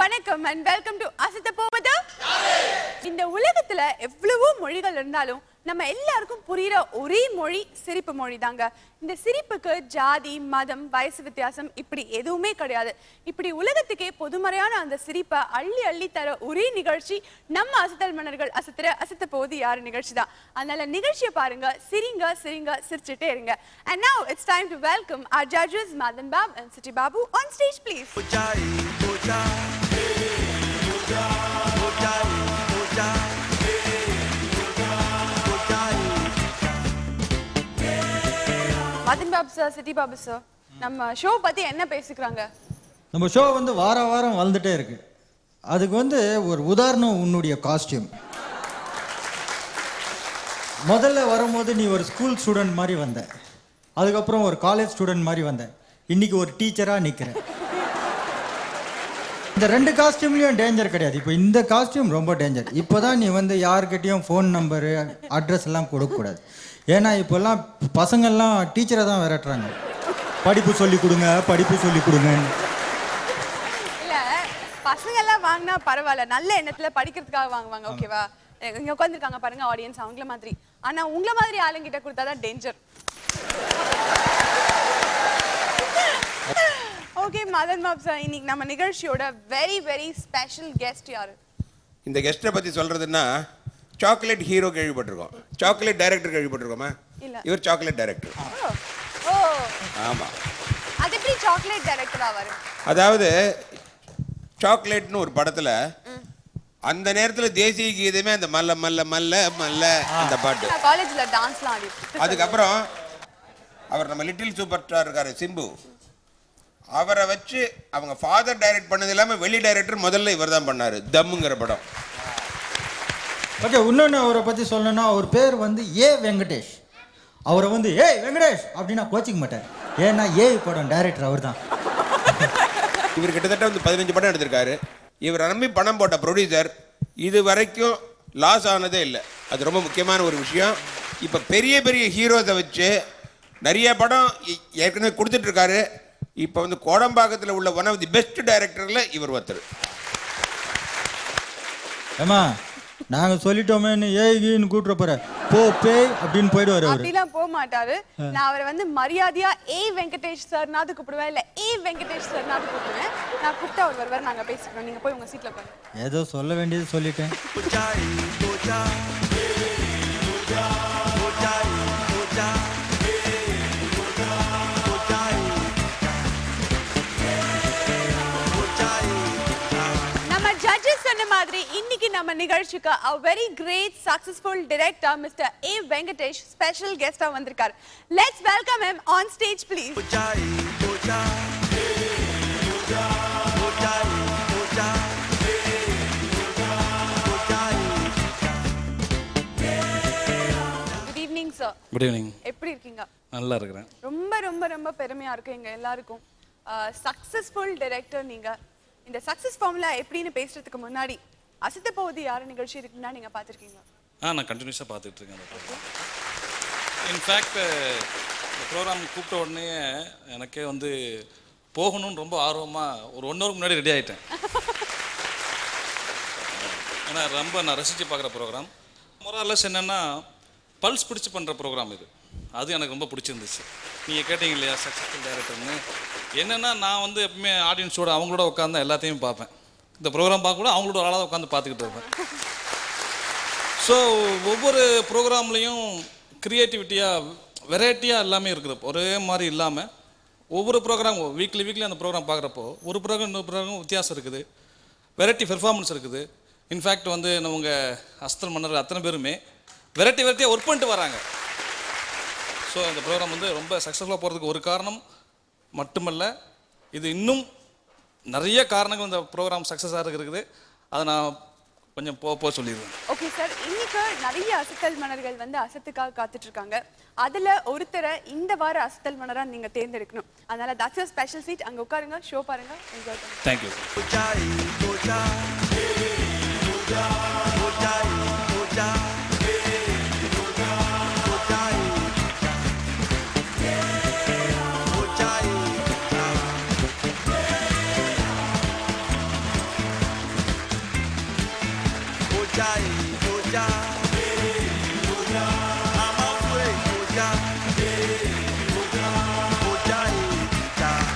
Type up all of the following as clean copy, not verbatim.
வணக்கம் and welcome to அசத்த போவது. இந்த உலகத்துல எவ்வளவோ மொழிகள் இருந்தாலும் நம்ம எல்லாருக்கும் புரியுற ஒரே மொழி சிரிப்பு மொழி தாங்க. இந்த சிரிப்புக்கு ஜாதி, மதம், வயசு வித்தியாசம் இப்படி எதுவுமே கிடையாது. இப்படி உலகத்துக்கே பொதுமறையான அந்த சிரிப்பை அள்ளி அள்ளி தர ஒரே நிகழ்ச்சி நம்ம அசத்தல் மன்னர்கள் அசத்த போவது யாரு நிகழ்ச்சி தான். அதனால நிகழ்ச்சியை பாருங்க, சிரிங்க சிரிங்க சிரிச்சுட்டே இருங்க. And now it's time to welcome our judges Madan Bab and Siti Babu on stage please. Madan Babu sir, Chitti Babu sir, நம்ம ஷோ பத்தி என்ன பேசிக்கிறாங்க? நம்ம ஷோ வந்து வாரம் வளர்ந்துட்டே இருக்கு. அதுக்கு வந்து ஒரு உதாரணம் உன்னுடைய காஸ்டியூம். முதல்ல வரும்போது நீ ஒரு ஸ்கூல் ஸ்டூடெண்ட் மாதிரி வந்த, அதுக்கப்புறம் ஒரு காலேஜ் ஸ்டூடெண்ட் மாதிரி வந்த, இன்னைக்கு ஒரு டீச்சரா நிக்கிற. இந்த ரெண்டு காஸ்டியூம்லயும் டேஞ்சர் கிடையாது. இப்போ இந்த காஸ்டியூம் ரொம்ப டேஞ்சர். இப்போதான் நீ வந்து யாருக்கிட்டையும் ஃபோன் நம்பரு அட்ரஸ் எல்லாம் கொடுக்கக்கூடாது. ஏன்னா இப்போல்லாம் பசங்கள்லாம் டீச்சரை தான் விரட்டுறாங்க. படிப்பு சொல்லி கொடுங்க, படிப்பு சொல்லி கொடுங்க. இல்ல, பசங்க எல்லாம் வாங்கினா பரவாயில்ல, நல்ல எண்ணத்துல படிக்கிறதுக்காக வாங்குவாங்க. ஓகேவா? இங்க உட்காந்துருக்காங்க பாருங்க ஆடியன்ஸ், அவங்கள மாதிரி. ஆனா உங்களை மாதிரி ஆளுங்கிட்ட கொடுத்தாதான் danger. Okay Madan Babu sir, இன்னைக்கு நம்ம நிகழ்ச்சியோட வெரி வெரி ஸ்பெஷல் கெஸ்ட் யாரு? இந்த கெஸ்ட்டை பத்தி சொல்றதுன்னா, சாக்லேட் ஹீரோ கேள்விப்பட்டிருக்கோம், சாக்லேட் டைரக்டர் கேள்விப்பட்டிருக்கோமா? இவர் சாக்லேட் டைரக்டர். ஓ ஆமா. அது எப்படி சாக்லேட் டைரக்டர் ஆவாரு? அதாவது சாக்லேட்னு ஒரு படத்துல அந்த நேரத்துல தேசிய கீதமே அந்த மல்ல மல்ல மல்ல மல்ல அந்த பாட்டு. காலேஜ்ல டான்ஸ்லாம் ஆடி. அதுக்கப்புறம் அவர் நம்ம லிட்டில் சூப்பர் ஸ்டார் இருக்காரு சிம்பு, அவரை வச்சு அவங்க ஃபாதர் டைரக்ட் பண்ணது இல்லாம வெளி டைரக்டர் முதல்ல இவர் தான் பண்ணாரு தம்முங்கிற படம். ஓகே, இன்னொன்று அவரை பற்றி சொல்லணும்னா, அவர் பேர் வந்து ஏ வெங்கடேஷ். அவரை வந்து ஏய் வெங்கடேஷ் அப்படின்னா கோச்சிக்க மாட்டார். ஏன்னா படம் டைரக்டர் அவர் தான். இவர் கிட்டத்தட்ட வந்து 15 படம் எடுத்திருக்காரு. இவர் நம்பி பணம் போட்ட ப்ரொடியூசர் இது வரைக்கும் லாஸ் ஆனதே இல்லை. அது ரொம்ப முக்கியமான ஒரு விஷயம். இப்போ பெரிய பெரிய ஹீரோஸை வச்சு நிறைய படம் ஏற்கனவே கொடுத்துட்ருக்காரு. இப்போ வந்து கோடம்பாக்கத்தில் உள்ள ஒன் ஆஃப் தி பெஸ்ட் டைரக்டரில் இவர் ஒருத்தர். ஏமா நாங்க சொல்லிட்டோமேன்னு ஏன்னு கூட்டுற போற போ பேய் அப்படின்னு போயிடுவாரு. அப்படிலாம் போக மாட்டாரு. நான் அவரை வந்து மரியாதையா வெங்கடேஷ் சார் நாது கூப்பிடுவேன், இல்ல வெங்கடேஷ் சார் நாது கூப்பிடுவேன். நான் கூப்பிட்டு அவர் வருவார், நாங்க பேசிக்கிறோம். நீங்க போய் உங்க சீட்ல உட்காருங்க. ஏதோ சொல்ல வேண்டியது சொல்லிட்டேன். இன்னைக்கு நம்ம நிகழ்ச்சிக்கு a very great successful director Mr. A Venkatesh special guest வந்திருக்கார். Let's welcome him on stage please. Good evening sir. Good evening. எப்படி இருக்கீங்க? நல்லா இருக்கேன். ரொம்ப ரொம்ப ரொம்ப பெருமையா இருக்கு எங்க எல்லாருக்கும். சக்சஸ்ஃபுல் டைரக்டர் நீங்க. இந்த சக்சஸ் ஃபார்முலா எப்படின்னு பேசுறதுக்கு முன்னாடி அசத்த போவது யாரு நிகழ்ச்சி இருக்குன்னா நீங்க பாத்திருக்கீங்களா? நான் கண்டினியூஸாக பார்த்துட்டு இருக்கேன். இன்ஃபேக்ட் இந்த ப்ரோக்ராம் கூப்பிட்ட உடனே எனக்கே வந்து போகணும்னு ரொம்ப ஆர்வமாக ஒரு 1 ஹவருக்கு முன்னாடி ரெடி ஆகிட்டேன். ஏன்னா ரொம்ப நான் ரசித்து பார்க்குற ப்ரோக்ராம். மொராலஸ் என்னென்னா பல்ஸ் பிடிச்சி பண்ணுற ப்ரோக்ராம் இது. அது எனக்கு ரொம்ப பிடிச்சிருந்துச்சு. நீங்கள் கேட்டீங்க இல்லையா சக்ஸஸ்ஃபுல் டைரக்டர்னு. என்னென்னா நான் வந்து எப்பவுமே ஆடியன்ஸோட அவங்களோட உட்காந்து எல்லாத்தையும் பார்ப்பேன். இந்த ப்ரோக்ராம் பார்க்க கூட அவங்களோட ஒரு ஆளாக உட்காந்து பார்த்துக்கிட்டு இருப்பேன். ஸோ ஒவ்வொரு ப்ரோக்ராம்லேயும் க்ரியேட்டிவிட்டியாக வெரைட்டியாக எல்லாமே இருக்குது. ஒரே மாதிரி இல்லாமல் ஒவ்வொரு ப்ரோக்ராம் வீக்லி அந்த ப்ரோக்ராம் பார்க்குறப்போ ஒரு ப்ரோக்ராம் இன்னொரு ப்ரோக்ராம் வித்தியாசம் இருக்குது, வெரைட்டி பெர்ஃபார்மன்ஸ் இருக்குது. இன்ஃபேக்ட் வந்து நம்ம அஸ்தல் மன்னர் அத்தனை பேருமே வெரைட்டியாக ஒர்க் பண்ணிட்டு வராங்க. ஸோ இந்த ப்ரோக்ராம் வந்து ரொம்ப சக்ஸஸ்ஃபுல்லாக போகிறதுக்கு ஒரு காரணம் மட்டுமல்ல, இது இன்னும் நிறைய காரணங்கள் இந்த ப்ரோக்ராம் சக்ஸஸாக இருக்குது. அதை நான் கொஞ்சம் போ சொல்லிடுவேன். ஓகே சார், இன்னைக்கு நிறைய அசத்தல் மன்னர்கள் வந்து அசத்துக்காக காத்துட்டு இருக்காங்க. அதுல ஒருத்தரை இந்த வார அசத்தல் மன்னரா நீங்க தேர்ந்தெடுக்கணும். அதனால தட்ஸ் a ஸ்பெஷல் சீட். அங்க உட்காருங்க, ஷோ பாருங்க, என்ஜாய் பண்ணுங்க. தேங்க்யூ.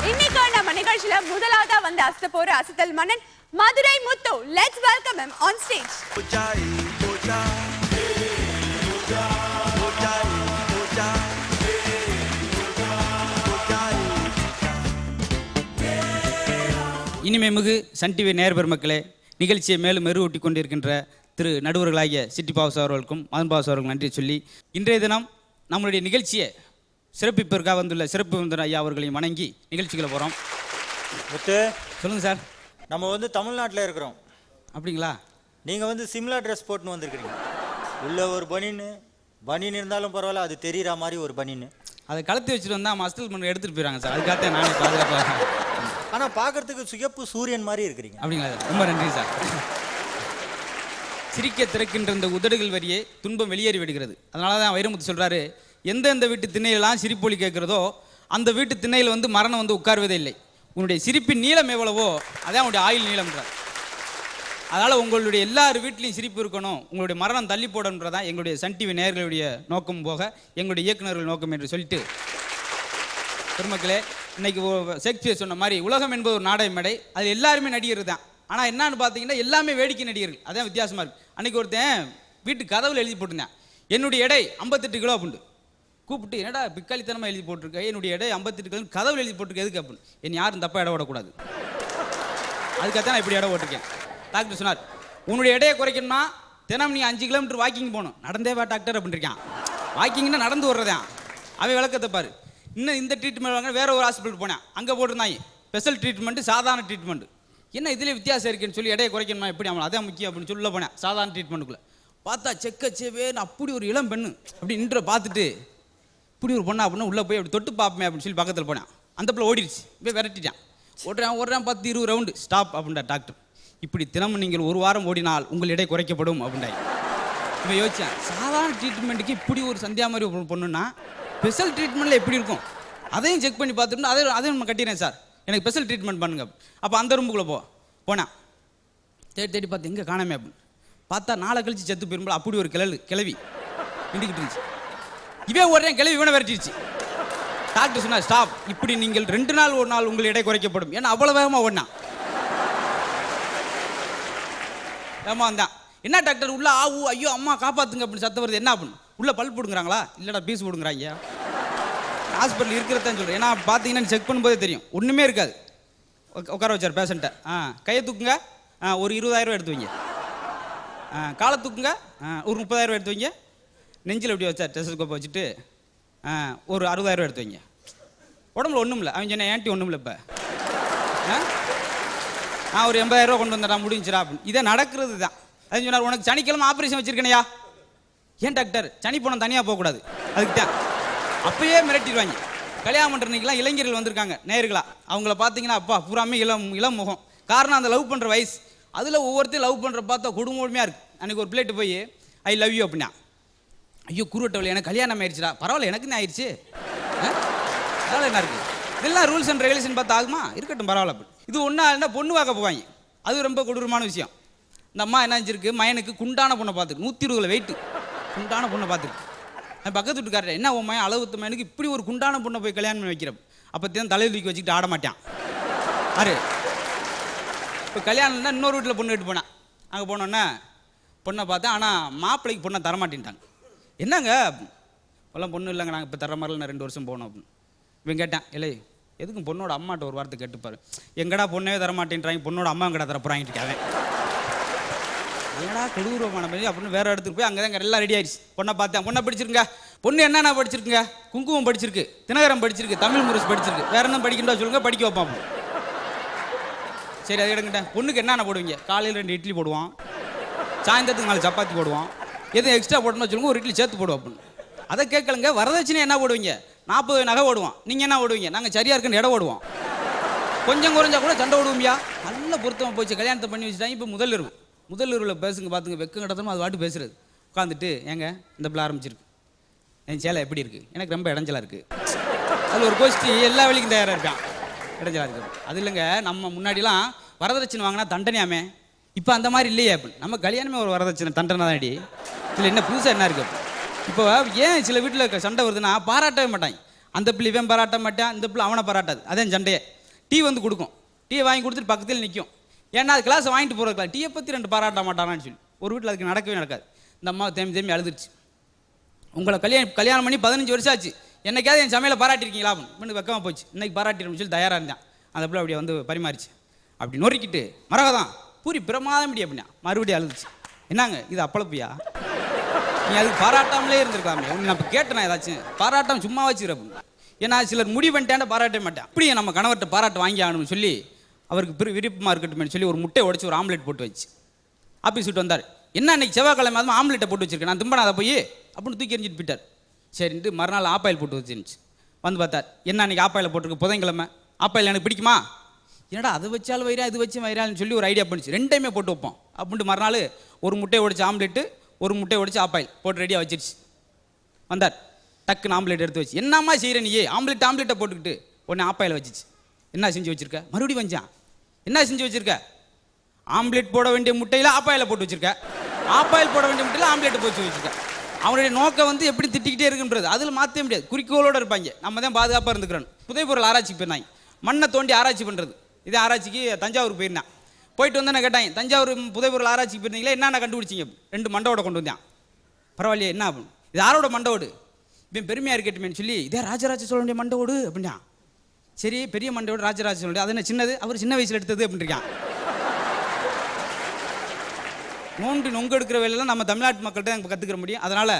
இன்னைக்கு நம்ம நிகழ்ச்சியில முதலாவதா வந்து அசத்த போற அசத்தல் மன்னன் Madurai Muthu. Let's welcome him on stage. இனிமை மிகு சன் டிவி நேயர் பெருமக்களே, நிகழ்ச்சியை மேலும் மெருகூட்டி கொண்டிருக்கின்ற திரு நடுவர்களாகிய சிட்டி பாஸ் அவர்களுக்கும் மதன் பாஸ் அவர்களுக்கும் நன்றி சொல்லி, இன்றைய தினம் நம்மளுடைய நிகழ்ச்சியை சிறப்பிப்பதற்காக வந்துள்ள சிறப்பு விருந்தினர் ஐயா அவர்களையும் வணங்கி நிகழ்ச்சிகளை போகிறோம். முத்து, சொல்லுங்கள் சார். நம்ம வந்து தமிழ்நாட்டில் இருக்கிறோம். அப்படிங்களா? நீங்கள் வந்து சிம்லா ட்ரெஸ் போட்டுன்னு வந்திருக்கிறீங்க. உள்ள ஒரு பனின்னு இருந்தாலும் பரவாயில்ல, அது தெரிகிற மாதிரி ஒரு பனின்னு. அதை கலத்தி வச்சுட்டு வந்தால் மஸ்டல் பண்ணி எடுத்துகிட்டு போயிடறாங்க சார். அதுக்காக நானே பாதுகாப்பாக. ஆனால் பார்க்கறதுக்கு சுயப்பு சூரியன் மாதிரி இருக்கிறீங்க. அப்படிங்களா சார்? ரொம்ப நன்றி சார். சிரிக்க திறக்கின்ற இந்த உதடுகள் வரியே துன்பம் வெளியேறி விடுகிறது. அதனால தான் வைரமுத்து சொல்கிறாரு, எந்தெந்த வீட்டு திண்ணையிலாம் சிரிப்பொலி கேட்குறதோ அந்த வீட்டு திண்ணையில் வந்து மரணம் வந்து உட்கார்வதே இல்லை. உன்னுடைய சிரிப்பின் நீளம் எவ்வளவோ அதான் உன்னுடைய ஆயுள் நீளம்ன்றார். அதனால் உங்களுடைய எல்லார் வீட்லேயும் சிரிப்பு இருக்கணும், உங்களுடைய மரணம் தள்ளி போடணுன்றதான் எங்களுடைய சன் டிவி நேயர்களுடைய நோக்கம் போக எங்களுடைய இயக்குநர்கள் நோக்கம் என்று சொல்லிட்டு, பெருமக்களே, இன்னைக்கு ஷேக்ஸ்பியர் சொன்ன மாதிரி உலகம் என்பது ஒரு நாடக மேடை, அது எல்லாருமே நடிகர் தான். ஆனால் என்னன்னு பார்த்தீங்கன்னா எல்லாமே வேடிக்கை நடிகர்கள். அதான் வித்தியாசமாக இருக்குது. அன்றைக்கி ஒருத்தன் வீட்டு கதவுல எழுதி போட்டிருந்தேன், என்னுடைய எடை 58 கிலோ அப்படின்னு. கூப்பிட்டு, என்னடா பிக்காளித்தனமாக எழுதி போட்டிருக்க, என்னுடைய எடை 58 கிலோ கதவுல எழுதி போட்டிருக்க எதுக்கு அப்படின்னு. என்னை யாரும் தப்பாக இடம் ஓடக்கூடாது, அதுக்காக நான் இப்படி இடம் ஓட்டிருக்கேன். டாக்டர் சொன்னார், உன்னுடைய எடையை குறைக்கணும்னா தினம் நீ 5 கிலோமீட்டர் வாக்கிங் போகணும். நடந்தே வா டாக்டர் அப்படின்னு இருக்கான். வாக்கிங்னா நடந்து வர்றதான். அவன் விளக்கத்தை பாரு. இன்னும் இந்த ட்ரீட்மெண்ட் வாங்க வேற ஒரு ஹாஸ்பிட்டல் போனேன், அங்கே போட்டிருந்தாங்க ஸ்பெஷல் ட்ரீட்மெண்ட்டு சாதாரண ட்ரீட்மெண்ட். என்ன இதில் வித்தியாசம் இருக்குன்னு சொல்லி எடையை குறைக்கணுமா எப்படி, அவன் அதான் முக்கியம் அப்படின்னு சொல்ல போனேன். சாதாரண ட்ரீட்மெண்ட்டுக்குள்ளே பார்த்தா செக்கச்சேவேன்னு அப்படி ஒரு இளம் பெண்ணு அப்படி நின்று பார்த்துட்டு, இப்படி ஒரு பொண்ணா அப்படின்னு உள்ளே போய் அப்படி தொட்டு பார்ப்பேன் அப்படின்னு சொல்லி பக்கத்தில் போனேன். அந்த பிள்ளை ஓடிடுச்சு. போய் விரட்டிட்டான். ஓடுறேன் 10-20 ரவுண்டு. Stop அப்படின்டா doctor. இப்படி தினமும் நீங்கள் 1 வாரம் ஓடினால் உங்கள் எடை குறைக்கப்படும் அப்படின்றாங்க. இப்போ யோசிச்சேன், சாதாரண ட்ரீட்மெண்ட்டுக்கு இப்படி ஒரு சந்தியா மாதிரி பொண்ணுன்னா ஸ்பெஷல் ட்ரீட்மெண்ட்டில் எப்படி இருக்கும், அதையும் செக் பண்ணி பார்த்துட்டு அதையும் நம்ம கட்டிடுறேன் சார், எனக்கு ஸ்பெஷல் ட்ரீட்மெண்ட் பண்ணுங்க. அப்போ அந்த ரூமுக்குள்ளே போனேன். தேடி பார்த்து எங்கே காணாமே அப்படின்னு பார்த்தா 4 கழிச்சு செத்து போயிரும்போது அப்படி ஒரு கிளவி நின்றுக்கிட்டு இருந்துச்சு. இவன் ஓடுறேன், கிளவி இவனை விரட்டிடுச்சு. டாக்டர் சொன்னார், ஸ்டாப், இப்படி நீங்கள் 2 நாள் ஒரு நாள் உங்கள் எடை குறைக்கப்படும். ஏன்னா அவ்வளோ வேகமாக ஓடினான். வேகமாக வந்தான். என்ன டாக்டர் உள்ள ஆவு ஐயோ அம்மா காப்பாத்துங்க அப்படின்னு சத்தம் வருது, என்ன அப்படின்னு. உள்ள பல்ப் போடுங்கிறாங்களா? இல்லைடா பீஸ் போடுங்கிறாங்க. ஹாஸ்பிட்டல் இருக்கிறதான் சொல்கிறேன். ஏன்னா பார்த்தீங்கன்னா செக் பண்ணும்போதே தெரியும் ஒன்றுமே இருக்காது. உட்கார வச்சார் பேஷண்ட்டை. கையை தூக்குங்க, ஒரு 20,000 எடுத்து வைங்க. காலை தூக்குங்க, ஒரு 30,000 எடுத்து வைங்க. நெஞ்சில் எப்படி வச்சார் டெஸ்டோஸ்கோப்பை வச்சுட்டு, ஒரு 60,000 எடுத்து வைங்க. உடம்புல ஒன்றும் இல்லை. அவன் சொன்ன ஏன்ட்டி ஒன்றும் இல்லை, இப்போ ஒரு 80,000 கொண்டு வந்துடா முடிஞ்சிடா அப்படின்னு. இதை நடக்கிறது தான். அது சொன்னார், உனக்கு சனிக்கிழமை ஆப்ரேஷன் வச்சிருக்கேனையா. ஏன் டாக்டர், சனி போனால் தனியாக போகக்கூடாது, அதுக்கு தான். அப்பயே மிரட்டிடுவாங்க. கல்யாணம் பண்ணுறதுக்கெல்லாம் இளைஞர்கள் வந்திருக்காங்க நேயர்களா. அவங்கள பார்த்தீங்கன்னா அப்பா பூராமே இளம் முகம். காரணம் அந்த லவ் பண்ணுற வயசு. அதில் ஒவ்வொருத்தையும் லவ் பண்ணுற பார்த்தா குடும்பமையாக இருக்குது. அன்றைக்கி ஒரு பிளேட்டு போய் ஐ லவ் யூ அப்படின்னா, ஐயோ குருவட்டவள் எனக்கு கல்யாணம் ஆயிடுச்சுடா. பரவாயில்ல, எனக்கு தான் ஆயிடுச்சு, அதனால் என்ன இருக்குது. இதெல்லாம் ரூல்ஸ் அண்ட் ரெகுலேஷன் பார்த்து ஆகுமா, இருக்கட்டும் பரவாயில்ல அப்படி. இது ஒன்றா இருந்தால் பொண்ணு பார்க்க போவாங்க. அது ரொம்ப கொடூரமான விஷயம். இந்த அம்மா என்ன செஞ்சிருக்கு, மயனுக்கு குண்டான பொண்ணை பார்த்துருக்கு. 120 வெயிட்டு குண்டான பொண்ணை பார்த்துருக்கு. பக்கத்து வீட்டுக்காரர், என்ன உன் மயன் அளவுத்த மயனுக்கு இப்படி ஒரு குண்டான பொண்ணை போய் கல்யாணம் பண்ணி வைக்கிறப்ப. அப்போ தான் தலையில் தூக்கி வச்சுக்கிட்டு ஆட மாட்டான். இப்போ கல்யாணம்னா இன்னொரு வீட்டில் பொண்ணு கேட்டு போனேன். அங்கே போனோன்னே பொண்ணை பார்த்தேன். ஆனால் மாப்பிள்ளைக்கு பொண்ணை தரமாட்டேன்ட்டாங்க. என்னங்க இப்போல்லாம் பொண்ணு இல்லைங்க, நாங்கள் இப்போ தர மாதிரிலாம் 2 வருஷம் போகணும் அப்படின்னு. இவன் கேட்டேன், இல்லை எதுக்கும் பொண்ணோட அம்மாட்ட ஒரு வார்த்தை கேட்டுப்பாரு. எங்கடா பொண்ணே தரமாட்டேன்றாங்க, பொண்ணோட அம்மா எங்கடா தர போகிறாங்கிட்டு அவன். ஏடா கொடூரமான மாதிரி அப்படின்னு வேற இடத்துக்கு போய் அங்கே தான் எல்லாம் ரெடி ஆயிடுச்சு. பொண்ணை பார்த்தேன். பொண்ணை படிச்சிருங்க. பொண்ணு என்னென்ன படிச்சிருக்குங்க, குங்குமம் படிச்சிருக்கு, தினகரம் படிச்சிருக்கு, தமிழ் முரசு படிச்சிருக்கு, வேற என்ன படிக்கணும்டா சொல்லுங்க, படிக்க வைப்பான். சரி அது எடுங்கட்டேன். பொண்ணுக்கு என்னென்ன போடுவீங்க? காலையில் 2 இட்லி போடுவான், சாயந்தரத்துக்கு 4 சப்பாத்தி போடுவோம், எதுவும் எக்ஸ்ட்ரா போட்டோம்னு வச்சுக்கோங்க, ஒரு இட்லி சேர்த்து போடுவோம் அப்படின்னு. அதை கேட்கலங்க. வரதட்சணை என்ன போடுவீங்க? 40 நகை ஓடுவோம். நீங்கள் என்ன ஓடுவீங்க? நாங்கள் சரியாக இருக்குன்னு இடம் ஓடுவோம். கொஞ்சம் குறைஞ்சா கூட சண்டை ஓடுவோம்யா. நல்ல பொருத்தமாக போச்சு, கல்யாணத்தை பண்ணி வச்சுட்டாங்க. இப்போ முதல் இரவில் பேசுங்க பார்த்துங்க, வெக்கம் கிடத்தணும் அது வாட்டு பேசுறது. உட்காந்துட்டு ஏங்க இந்த பிள்ளை ஆரம்பிச்சிருக்கு, என் சேலை எப்படி இருக்குது, எனக்கு ரொம்ப இடைஞ்சலாக இருக்குது. அதில் ஒரு கோஷ்டி எல்லா வேலைக்கும் தயாராக இருக்கான், இடைஞ்சலாக இருக்குது. அது இல்லைங்க, நம்ம முன்னாடிலாம் வரதட்சணை வாங்கினா தண்டனையாமே. இப்போ அந்த மாதிரி இல்லையே. அப்படின்னு நம்ம கல்யாணமே ஒரு வரதட்சணை தண்டனை தானடி. இல்லை என்ன புதுசாக என்ன இருக்குது? இப்போ ஏன் சில வீட்டில் சண்டை வருதுன்னா பாராட்டவே மாட்டாங்க. அந்த பிள்ளை இவன் பாராட்ட மாட்டான், இந்த பிள்ளை அவனை பாராட்டாது. அதே சண்டையே. டீ வந்து கொடுக்கும், டீயை வாங்கி கொடுத்துட்டு பக்கத்தில் நிற்கும். ஏன்னா அது கிளாஸை வாங்கிட்டு போகிறதுக்கலாம், டீயை பற்றி 2 பாராட்ட மாட்டானான்னு சொல்லி. ஒரு வீட்டில் அதுக்கு நடக்கவே நடக்காது. இந்த அம்மா தேம்பி அழுதுருச்சு. உங்களை கல்யாணம் பண்ணி 15 வருஷம் ஆச்சு, என்னைக்காவது என் சமையலை பாராட்டிருக்கீங்களா? அப்படின்னு வெக்கமாக போச்சு. இன்னைக்கு பாராட்டிருன்னு சொல்லி தயாராக இருந்தான். அந்த பிள்ளை அப்படியே வந்து பரிமாறிச்சு. அப்படி நொறுக்கிட்டு மரகதான் பூரி பிரமாதம் இப்படி அப்படின்னா மறுபடியும் அழுதுச்சு. என்னங்க இது அப்பளப்பியா? நீ அதுக்கு பாராட்டாமலே இருந்திருக்கலாமே. நான் இப்போ கேட்டேன் ஏதாச்சும் பாராட்டாம சும்மா வச்சுக்கிறேன். ஏன்னா சிலர் முடிவு பண்ணிட்டேன் பாராட்டவே மாட்டேன். அப்படியே நம்ம கணவர்கிட்ட பாராட்டு வாங்கி ஆகணும்னு சொல்லி அவருக்கு விருப்பமாக இருக்கட்டும் சொல்லி ஒரு முட்டையை உடைச்சு ஒரு ஆம்லெட் போட்டு வச்சு ஆஃபீஸ் விட்டு வந்தார். என்ன அன்னைக்கு செவ்வாய்க்கிழமை அதுவும் ஆம்லெட்டை போட்டு வச்சிருக்கேன், நான் திம்பனா அதை போய் அப்படின்னு தூக்கி எறிஞ்சிட்டு போயிட்டார். சரின்ட்டு மறுநாள் ஆப்பாயில் போட்டு வச்சுருந்துச்சு. வந்து பார்த்தார், என்ன அன்றைக்கி ஆப்பாயில் போட்டிருக்கு, புதன்கிழமை ஆப்பாயில் எனக்கு பிடிக்குமா? என்னடா அதை வச்சாலும் வயிறா இது வச்சு வயிறான்னு சொல்லி ஒரு ஐடியா பண்ணிச்சு. 2டைமே போட்டு வைப்போம் அப்படின்ட்டு மறுநாள் ஒரு முட்டையை உடைச்சு ஆம்லெட்டு, ஒரு முட்டையை உடைச்சு ஆப்பாயில் போட்டு ரெடியாக வச்சிருச்சு. வந்தார், டக்குன்னு ஆம்லெட் எடுத்து வச்சு, என்னம்மா செய்கிற நீ? ஆம்லெட்டை போட்டுக்கிட்டு உடனே ஆப்பாயில் வச்சிச்சு. என்ன செஞ்சு வச்சிருக்க? மறுபடியும் வந்தான். என்ன செஞ்சு வச்சிருக்க? ஆம்லெட் போட வேண்டிய முட்டையில் ஆப்பாயில் போட்டு வச்சிருக்க, ஆப்பாயில் போட வேண்டிய முட்டையில் ஆம்லெட்டை போட்டு வச்சிருக்க. அவனுடைய நோக்கம் வந்து எப்படி திட்டிக்கிட்டே இருக்குன்றது அதில் மாற்றவே முடியாது. குறிக்கோளோடு இருப்பாங்க. நம்ம தான் பாதுகாப்பாக இருந்துக்கிறோம். புதைப்பொருள் ஆராய்ச்சிக்கு போயிருந்தாங்க, மண்ணை தோண்டி ஆராய்ச்சி பண்ணுறது. இதே ஆராய்ச்சிக்கு தஞ்சாவூருக்கு போயிருந்தேன். போயிட்டு வந்து நான் கேட்டாங்க, தஞ்சாவூர் புதைப்பொருள் ஆராய்ச்சிக்கு போயிருந்தீங்களா, என்னென்ன கண்டுபிடிச்சிங்க? 2 மண்டோட கொண்டு வந்தேன். பரவாயில்லையே, என்ன அப்படின்னு, இது யாரோட மண்டோடு? இப்போ பெருமையாக இருக்கட்டுமேன்னு சொல்லி, இதே ராஜராஜ சோழனுடைய மண்டோடு அப்படின்னா. சரி, பெரிய மண்டோடு ராஜராஜ சோழனுடைய, அது என்ன சின்னது, அவர் சின்ன வயசில் எடுத்தது அப்படின்னு இருக்கான். நொங்கு எடுக்கிற வேலையெல்லாம் நம்ம தமிழ்நாட்டு மக்கள்கிட்ட தான் கற்றுக்கிற முடியும். அதனால்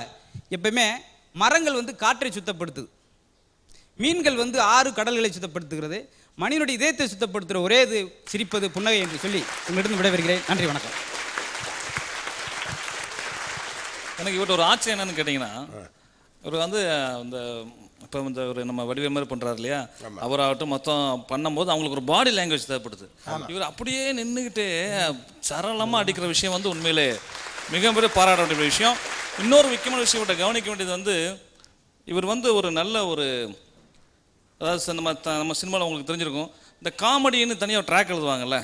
எப்பவுமே மரங்கள் வந்து காற்றை சுத்தப்படுத்துது, மீன்கள் வந்து 6 கடல்களை சுத்தப்படுத்துகிறது, மனிதனுடைய இதயத்தை சுத்தப்படுத்துகிற ஒரே இது சிரிப்பது, புன்னகை என்று சொல்லி உங்களிடம் விடைபெறுகிறேன். நன்றி, வணக்கம். எனக்கு இவர்கிட்ட ஒரு ஆச்சரியம் என்னன்னு கேட்டிங்கன்னா, இவர் வந்து இந்த இப்போ இந்த ஒரு நம்ம வடிவ மாதிரி பண்ணுறாரு இல்லையா, அவராகட்டும் மொத்தம் பண்ணும்போது அவங்களுக்கு ஒரு பாடி லாங்குவேஜ் தேவைப்படுது. இவர் அப்படியே நின்றுக்கிட்டு சரளமாக அடிக்கிற விஷயம் வந்து உண்மையிலே மிகப்பெரிய பாராட்ட வேண்டிய விஷயம். இன்னொரு முக்கியமான விஷயம் இவர்கிட்ட கவனிக்க வேண்டியது வந்து, இவர் வந்து ஒரு நல்ல ஒரு, அதாவது நம்ம சினிமாவில் உங்களுக்கு தெரிஞ்சிருக்கும், இந்த காமெடின்னு தனியாக ட்ராக் எழுதுவாங்கல்ல,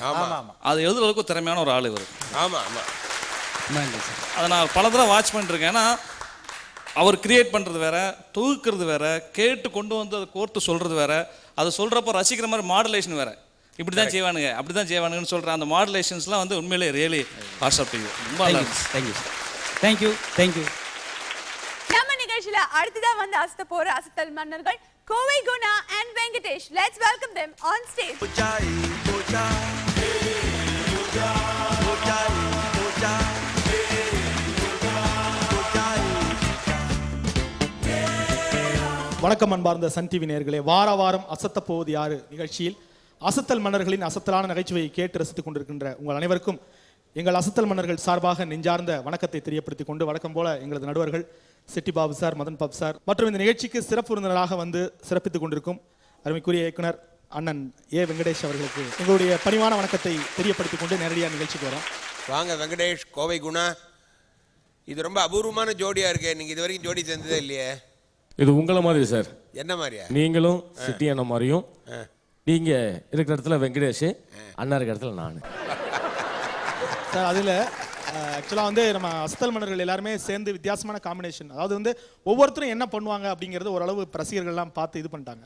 அது எழுதுறதுக்கு திறமையான ஒரு ஆள் இவர். ஆமாம் ஆமாம், அதை நான் பல தடவை வாட்ச் பண்ணிட்டுருக்கேன். ஏன்னா அவர் கிரியேட் பண்ணுறது வேற, தொகுக்கிறது வேற, கேட்டு கொண்டு வந்து அதை கோர்த்து சொல்கிறது வேற, அதை சொல்கிறப்ப ரசிக்கிற மாதிரி மாடுலேஷன் வேற. இப்படி தான் செய்வானுங்க, அப்படி தான் செய்வானுங்கன்னு சொல்கிற அந்த மாடுலேஷன்ஸ்லாம் வந்து உண்மையிலே ரியலி ஆசைப்பட்டு ரொம்ப நல்லா இருந்துச்சு. தேங்க்யூ. நம்ம நிகழ்ச்சியில அடுத்ததா வந்து அசத்த போற அசத்தல் மன்னர்கள் Kovai Guna and Venkatesh. Let's welcome them on stage. வணக்கம் அன்பார்ந்த சன் டிவி நேயர்களே. வாரம் அசத்த போவது யாரு நிகழ்ச்சியில் அசத்தல் மன்னர்களின் அசத்தலான நகைச்சுவையை கேட்டு ரசித்துக் கொண்டிருக்கின்ற உங்கள் அனைவருக்கும் எங்கள் அசத்தல் மன்னர்கள் சார்பாக நெஞ்சார்ந்த வணக்கத்தை தெரியப்படுத்திக் கொண்டு, வழக்கம் போல எங்களது நடுவர்கள் செட்டி பாபு சார், மதன் பாபு சார் மற்றும் இந்த நிகழ்ச்சிக்கு சிறப்பு விருந்தினராக வந்து சிறப்பித்துக் கொண்டிருக்கும் அருமைக்குரிய இயக்குனர் அண்ணன் ஏ வெங்கடேஷ் அவர்களுக்கு எங்களுடைய பணிவான வணக்கத்தை தெரியப்படுத்திக் கொண்டு நேரடியாக நிகழ்ச்சிக்கு வரோம். வாங்க வெங்கடேஷ், கோவை குணா. இது ரொம்ப அபூர்வமான ஜோடியா இருக்கே, நீங்க இது வரைக்கும் ஜோடி சேர்ந்ததே இல்லையே. இது உங்களை மாதிரி சார். என்ன மாதிரியா? நீங்களும் சிட்டி அண்ணா மாதிரியும், நீங்க இருக்கிற இடத்துல வெங்கடேஷ், அண்ணா இருக்கிற இடத்துல நான் சார். அதில் ஆக்சுவலாக வந்து நம்ம அசத்தல் மன்னர்கள் எல்லாருமே சேர்ந்து வித்தியாசமான காம்பினேஷன். அதாவது வந்து ஒவ்வொருத்தரும் என்ன பண்ணுவாங்க அப்படிங்கிறது ஓரளவு ரசிகர்கள்லாம் பார்த்து இது பண்ணிட்டாங்க.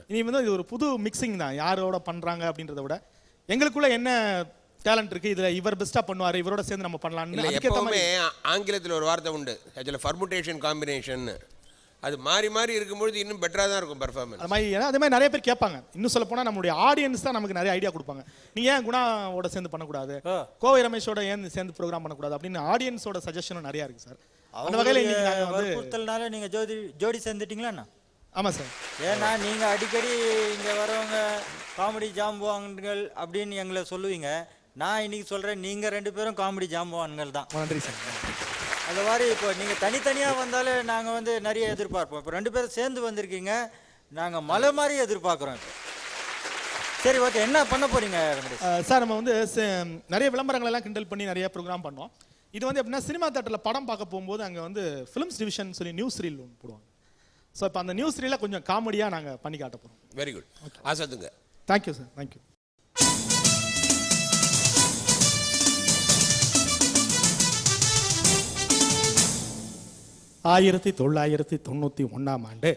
இனி வந்து இது ஒரு புது மிக்சிங் தான், யாரோட பண்ணுறாங்க அப்படின்றத விட எங்களுக்குள்ள என்ன டேலண்ட் இருக்குது, இதில் இவர் பெஸ்ட்டாக பண்ணுவார், இவரோட சேர்ந்து நம்ம பண்ணலான்னு. எப்பவுமே ஆங்கிலத்தில் ஒரு வார்த்தை உண்டு, ஆக்சுவலாக ஃபர்முடேஷன் காம்பினேஷன். அது மாறி மாறி இருக்கும்பொழுது இன்னும் பெட்டராக தான் இருக்கும் பெர்ஃபார்மன்ஸ். அது மாதிரி அதே மாதிரி நிறைய பேர் கேட்பாங்க. இன்னும் சொல்ல போனால் நம்மளுடைய ஆடியன்ஸ் தான் நமக்கு நிறைய ஐடியா கொடுப்பாங்க. நீ ஏன் குணாவோட சேர்ந்து பண்ணக்கூடாது, கோவை ரமேஷோட ஏன் சேர்ந்து ப்ரோக்ராம் பண்ணக்கூடாது அப்படின்னு ஆடியன்ஸோட சஜஷனும் நிறையா இருக்குது சார். அந்த வகையில் நீங்கள் வந்து பொறுத்தல்னால நீங்கள் ஜோடி சேர்ந்துட்டீங்களா என்ன? ஆமாம் சார். ஏன்னா நீங்கள் அடிக்கடி இங்கே வரவங்க காமெடி ஜாம்புவாங்கள் அப்படின்னு எங்களை சொல்லுவீங்க. நான் இன்னைக்கு சொல்கிறேன், நீங்கள் 2 பேரும் காமெடி ஜாம்பவான்கள் தான். நன்றி சார். அது மாதிரி இப்போ நீங்கள் தனித்தனியாக வந்தாலே நாங்கள் வந்து நிறைய எதிர்பார்ப்போம். இப்போ 2 பேரும் சேர்ந்து வந்திருக்கீங்க, நாங்கள் மலை மாதிரி எதிர்பார்க்குறோம். இப்போ சரி, ஓகே, என்ன பண்ண போறீங்க வெங்கடேஷ்? சார், நம்ம வந்து நிறைய விளம்பரங்கள் எல்லாம் கிண்டல் பண்ணி நிறைய ப்ரோக்ராம் பண்ணோம். இது வந்து எப்படின்னா, சினிமா தேட்டரில் படம் பார்க்க போகும்போது அங்கே வந்து ஃபிலிம்ஸ் டிவிஷன் சொல்லி நியூஸ் ரீல் ஒன்று போடுவாங்க. ஸோ இப்போ அந்த நியூஸ் ரீலை கொஞ்சம் காமெடியாக நாங்கள் பண்ணி காட்ட போகிறோம். Very good. ஆசத்துங்க. Thank you sir, thank you. ஆயிரத்தி 1991 ஆண்டு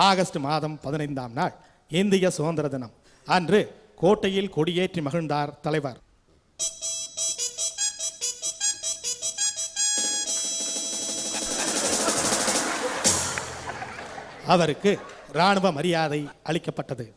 ஆகஸ்ட் மாதம் 15ஆம் நாள் இந்திய சுதந்திர தினம் அன்று கோட்டையில் கொடியேற்றி மகிழ்ந்தார் தலைவர். அவருக்கு ராணுவ மரியாதை அளிக்கப்பட்டது.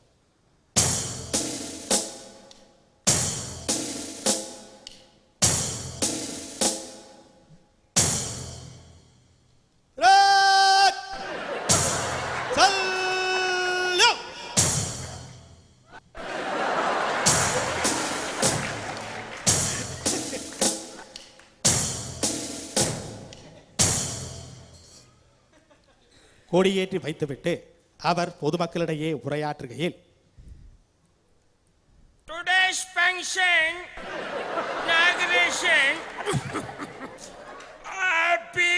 கொடியேற்றி வைத்துவிட்டு அவர் பொதுமக்களிடையே உரையாற்றுகையில், Today's function, inauguration, happy,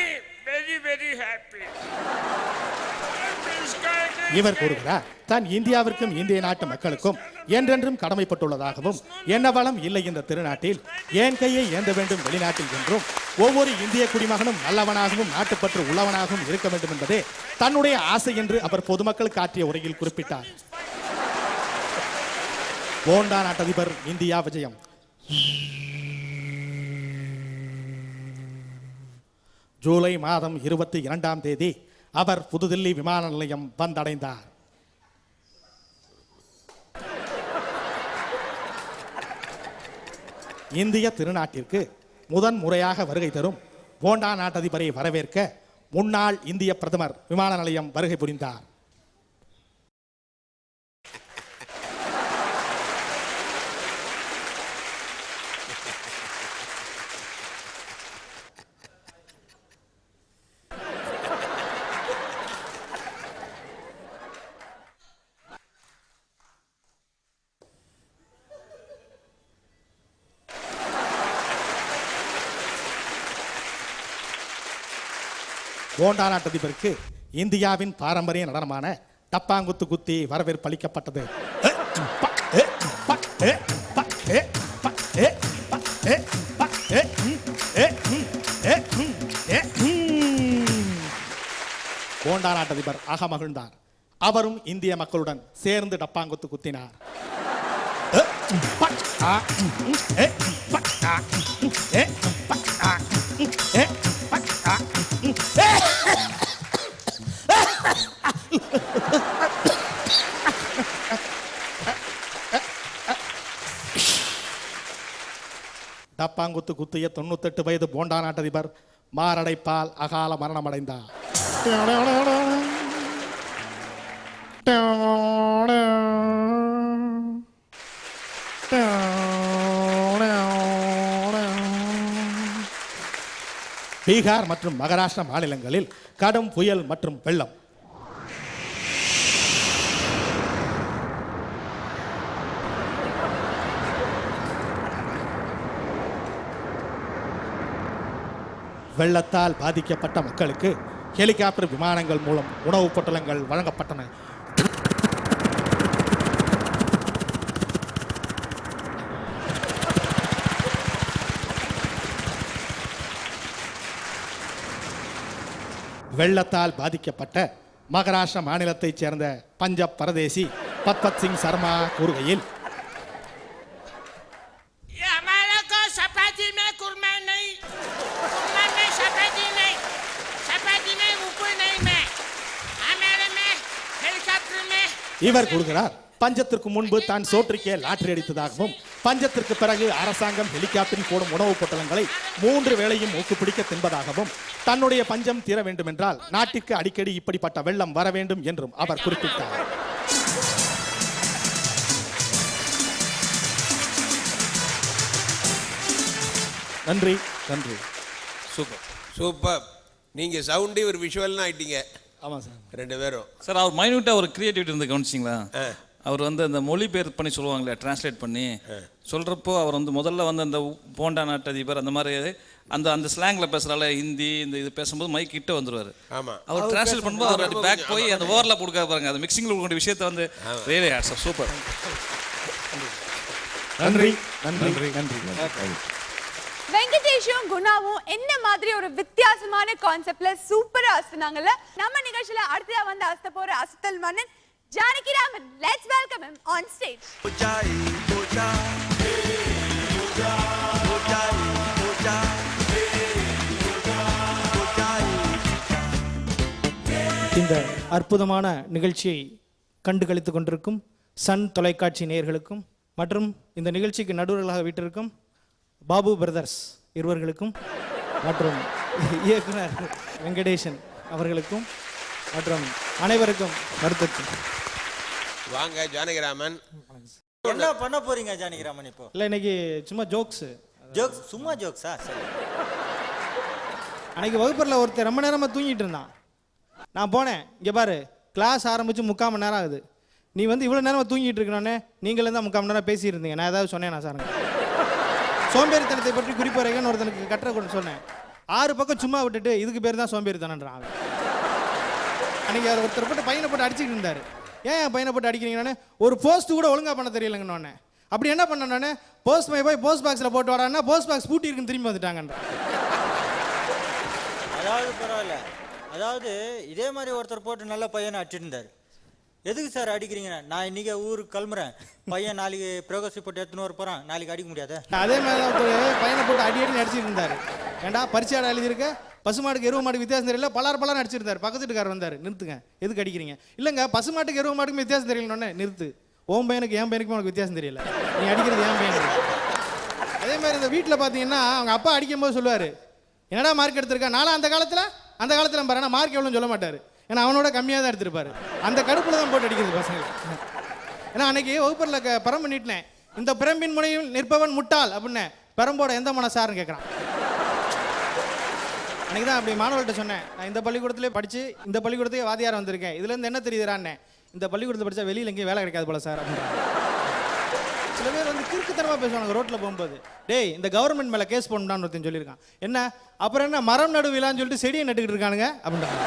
very, very happy. இவர் கூறுகிறார், தான் இந்தியாவிற்கும் இந்திய நாட்டு மக்களுக்கும் என்றென்றும் கடமைப்பட்டுள்ளதாகவும், என்ன வளம் இல்லை இந்த திருநாட்டில், ஏன் கையை ஏந்த வேண்டும் வெளிநாட்டில் என்றும், ஒவ்வொரு இந்திய குடிமகனும் நல்லவனாகவும் நாட்டுப்பற்று உள்ளவனாகவும் இருக்க வேண்டும் என்பதே தன்னுடைய ஆசை என்று அவர் பொதுமக்களுக்கு ஆற்றிய உரையில் குறிப்பிட்டார். போண்டா நாட்டதிபர் இந்தியா விஜயம். ஜூலை மாதம் 22ஆம் தேதி அவர் புதுதில்லி விமான நிலையம் வந்தடைந்தார். இந்திய திருநாட்டிற்கு முதன் முறையாக வருகை தரும் போண்டா நாட்டதிபரை வரவேற்க முன்னாள் இந்திய பிரதமர் விமான நிலையம் வருகை புரிந்தார். போண்டா நாட்டதிபருக்கு இந்தியாவின் பாரம்பரிய நடனமான டப்பாங்குத்து குத்தி வரவேற்பு அளிக்கப்பட்டது. போண்டா நாட்டதிபர் அகமகிழ்ந்தார். அவரும் இந்திய மக்களுடன் சேர்ந்து டப்பாங்குத்து குத்தினார். டப்பாங்குத்து குத்திய 98 வயது போண்டா நாட்டதிபர் மாரடைப்பால் அகால மரணம் அடைந்தார். பீகார் மற்றும் மகாராஷ்டிரா மாநிலங்களில் கடும் புயல் மற்றும் வெள்ளம். வெள்ளத்தால் பாதிக்கப்பட்ட மக்களுக்கு ஹெலிகாப்டர் விமானங்கள் மூலம் உணவுப் பொட்டலங்கள் வழங்கப்பட்டன. வெள்ளத்தால் பாதிக்கப்பட்ட மகாராஷ்டிரா மாநிலத்தைச் சேர்ந்த பஞ்சாப் பரதேசி பத்பத் சிங் சர்மா கூறுகையில், இவர் கூறுகிறார், பஞ்சத்திற்கு முன்பு தான் சோற்றுக்கே லாட்டரி அடித்ததாகவும், பஞ்சத்திற்கு பிறகு அரசாங்கம் ஹெலிகாப்டரில் போடும் உணவுப் பொட்டலங்களை 3 வேளையும் ஊக்குப்பிடிக்க தின்பதாகவும், தன்னுடைய பஞ்சம் தீர வேண்டும் என்றால் நாட்டிற்கு அடிக்கடி இப்படிப்பட்ட வெள்ளம் வர வேண்டும் என்றும் அவர் குறிப்பிட்டார். நன்றி. நன்றி. சூப்பர். சூப்பர். நீங்க சவுண்டு ஒரு விஷுவல்னு ஆயிட்டீங்க ஆமாம் சார். 2 பேரும். சார் அவர் மைன்யூட்டாக ஒரு கிரியேட்டிவிட்டி இருந்து கவனிச்சிங்களா? அவர் வந்து அந்த மொழிபெயர்ப்பு பண்ணி சொல்லுவாங்களே, டிரான்ஸ்லேட் பண்ணி சொல்கிறப்போ அவர் வந்து முதல்ல வந்து அந்த போண்டா நாட்டு அதிபர் அந்த மாதிரி அந்த அந்த ஸ்லாங்கில் பேசுகிறால ஹிந்தி இந்த இது பேசும்போது மைக் கிட்ட வந்துடுவார். ஆமாம். அவர் டிரான்ஸ்லேட் பண்ணும்போது அவர் அப்படி பேக் போய் அந்த ஓவரில் கொடுக்க பாருங்க, அந்த மிக்சிங்கில் கொடுக்க விஷயத்தை வந்து ரியலி ஹேட்ஸ் ஆஃப். சூப்பர். நன்றி நன்றி நன்றி. வெங்கடேஷும் குணாவும் என்ன மாதிரி ஒரு வித்தியாசமான கான்செப்ட்ல சூப்பரா அசனாங்கல்ல. நம்ம நிகழ்ச்சியில அடுத்ததா வந்து அசத்த போற அசத்தல் மன்னன் Janaki Raman. Let's welcome him on stage. இந்த அற்புதமான நிகழ்ச்சியை கண்டு களித்துக் கொண்டிருக்கும் சன் தொலைக்காட்சி நேயர்களுக்கும் மற்றும் இந்த நிகழ்ச்சிக்கு நடுவர்களாக வீட்டிற்கும் பாபு பிரதர்ஸ் இருவர்களுக்கும் மற்றும் இயக்குனர் வெங்கடேசன் அவர்களுக்கும் மற்றும் அனைவருக்கும் வருத்தம். வாங்க ஜானகிராமன். என்ன பண்ண போறீங்க ஜானகிராமன் இப்போ? இல்லை, இன்னைக்கு சும்மா ஜோக்ஸு. ஜோக்ஸ்? சும்மா ஜோக்ஸா? சரி. அன்னைக்கு வகுப்பறையில் ஒருத்தர் ரொம்ப நேரமாக தூங்கிட்டு இருந்தான். நான் போனேன், இங்கே பாரு கிளாஸ் ஆரம்பித்து 3/4 மணி நேரம் ஆகுது, நீ வந்து இவ்வளோ நேரமாக தூங்கிட்டு இருக்கணுன்னே, நீங்களே தான் 3/4 மணி நேரம் பேசியிருந்தீங்க, நான் ஏதாவது சொன்னேன்? நான் சாருங்க சோம்பேறித்தனத்தை பற்றி குறிப்புரைங்கன்னு ஒருத்தனுக்கு கட்டுரை கூட சொன்னேன். 6 பக்கம் சும்மா விட்டுட்டு இதுக்கு பேர் தான் சோம்பேறித்தனன்றான். அன்றைக்கி அதை ஒருத்தர் போட்டு பையனை போட்டு அடிச்சுட்டு இருந்தார். ஏன் என் பையனை போட்டு அடிக்கிறீங்கன்னு, ஒரு போஸ்ட் கூட ஒழுங்காக பண்ண தெரியலங்கன்னு. அப்படி என்ன பண்ணனோடனே, போஸ்ட் போய் போஸ்ட் பாக்ஸில் போட்டு வரான்னா போஸ்ட் பாக்ஸ் பூட்டி இருக்குன்னு திரும்பி வந்துட்டாங்கன்ற. அதாவது பரவாயில்ல, அதாவது இதே மாதிரி ஒருத்தர் போட்டு நல்ல பையனை அடிச்சிருந்தார். எதுக்கு சார் அடிக்கிறீங்க? நான் இன்னைக்கு ஊருக்கு கிளம்புறேன், பையன் நாளைக்கு ப்ரோகஸ் போட்டு எடுத்துன்னு வர போகிறான், நாளைக்கு அடிக்க முடியாது. அதே மாதிரி தான் ஒருத்தர் பையனை போட்டு அடி அடிச்சுட்டு இருந்தார். ஏண்டா பரிச்சையாட எழுதியிருக்க, பசுமாட்டுக்கு எருவு மாட்டுக்கு வித்தியாசம் தெரியல, பலார் அடிச்சிருந்தார். பக்கத்து வீட்டுக்காரர் வந்தார், நிறுத்துங்க எதுக்கு அடிக்கிறீங்க? இல்லைங்க பசுமாட்டுக்கு எருவு மாட்டுக்கு வித்தியாசம் தெரியலன்னு. நிறுத்து, உன் பையனுக்கு என் பையனுக்கும் உனக்கு வித்தியாசம் தெரியல, நீ அடிக்கிறது என் பையனுக்கு. அதே மாதிரி இந்த வீட்டில் பார்த்தீங்கன்னா அவங்க அப்பா அடிக்கும்போது சொல்லுவார், என்னடா மார்க் எடுத்திருக்கா? நானும் அந்த காலத்தில் பாரு மார்க் எவ்வளோன்னு சொல்ல மாட்டார், ஏன்னா அவனோட கம்மியாக தான் எடுத்திருப்பாரு. அந்த கடுப்பில் தான் போட்டு அடிக்கிறது பசங்க. ஏன்னா அன்னைக்கு வகுப்பரில் பரம் பண்ணிட்டேன், இந்த பிரம்பின் முனையில் நிற்பவன் முட்டாள் அப்படின்னு. பெரம்போட எந்த மன சார்னு கேட்குறான். அன்றைக்கி தான் அப்படி மாணவர்கள்ட்ட சொன்னேன், நான் இந்த பள்ளிக்கூடத்திலே படித்து இந்த பள்ளிக்கூடத்துக்கு வாதியார் வந்திருக்கேன், இதுலேருந்து என்ன தெரியுறான்னே, இந்த பள்ளிக்கூடத்தில் படித்தா வெளியில் எங்கேயும் வேலை கிடைக்காது போல சார் அப்படின்றாங்க. சில பேர் வந்து கிறுக்குத்தனமாக பேசுவாங்க ரோட்டில் போகும்போது, டேய் இந்த கவர்மெண்ட் மேலே கேஸ் போடணும்னு ஒருத்தன் சொல்லியிருக்கான். என்ன அப்புறம் என்ன மரம் நடுவிலான்னு சொல்லிட்டு செடியை நட்டுக்கிட்டு இருக்கானுங்க அப்படின்றாங்க.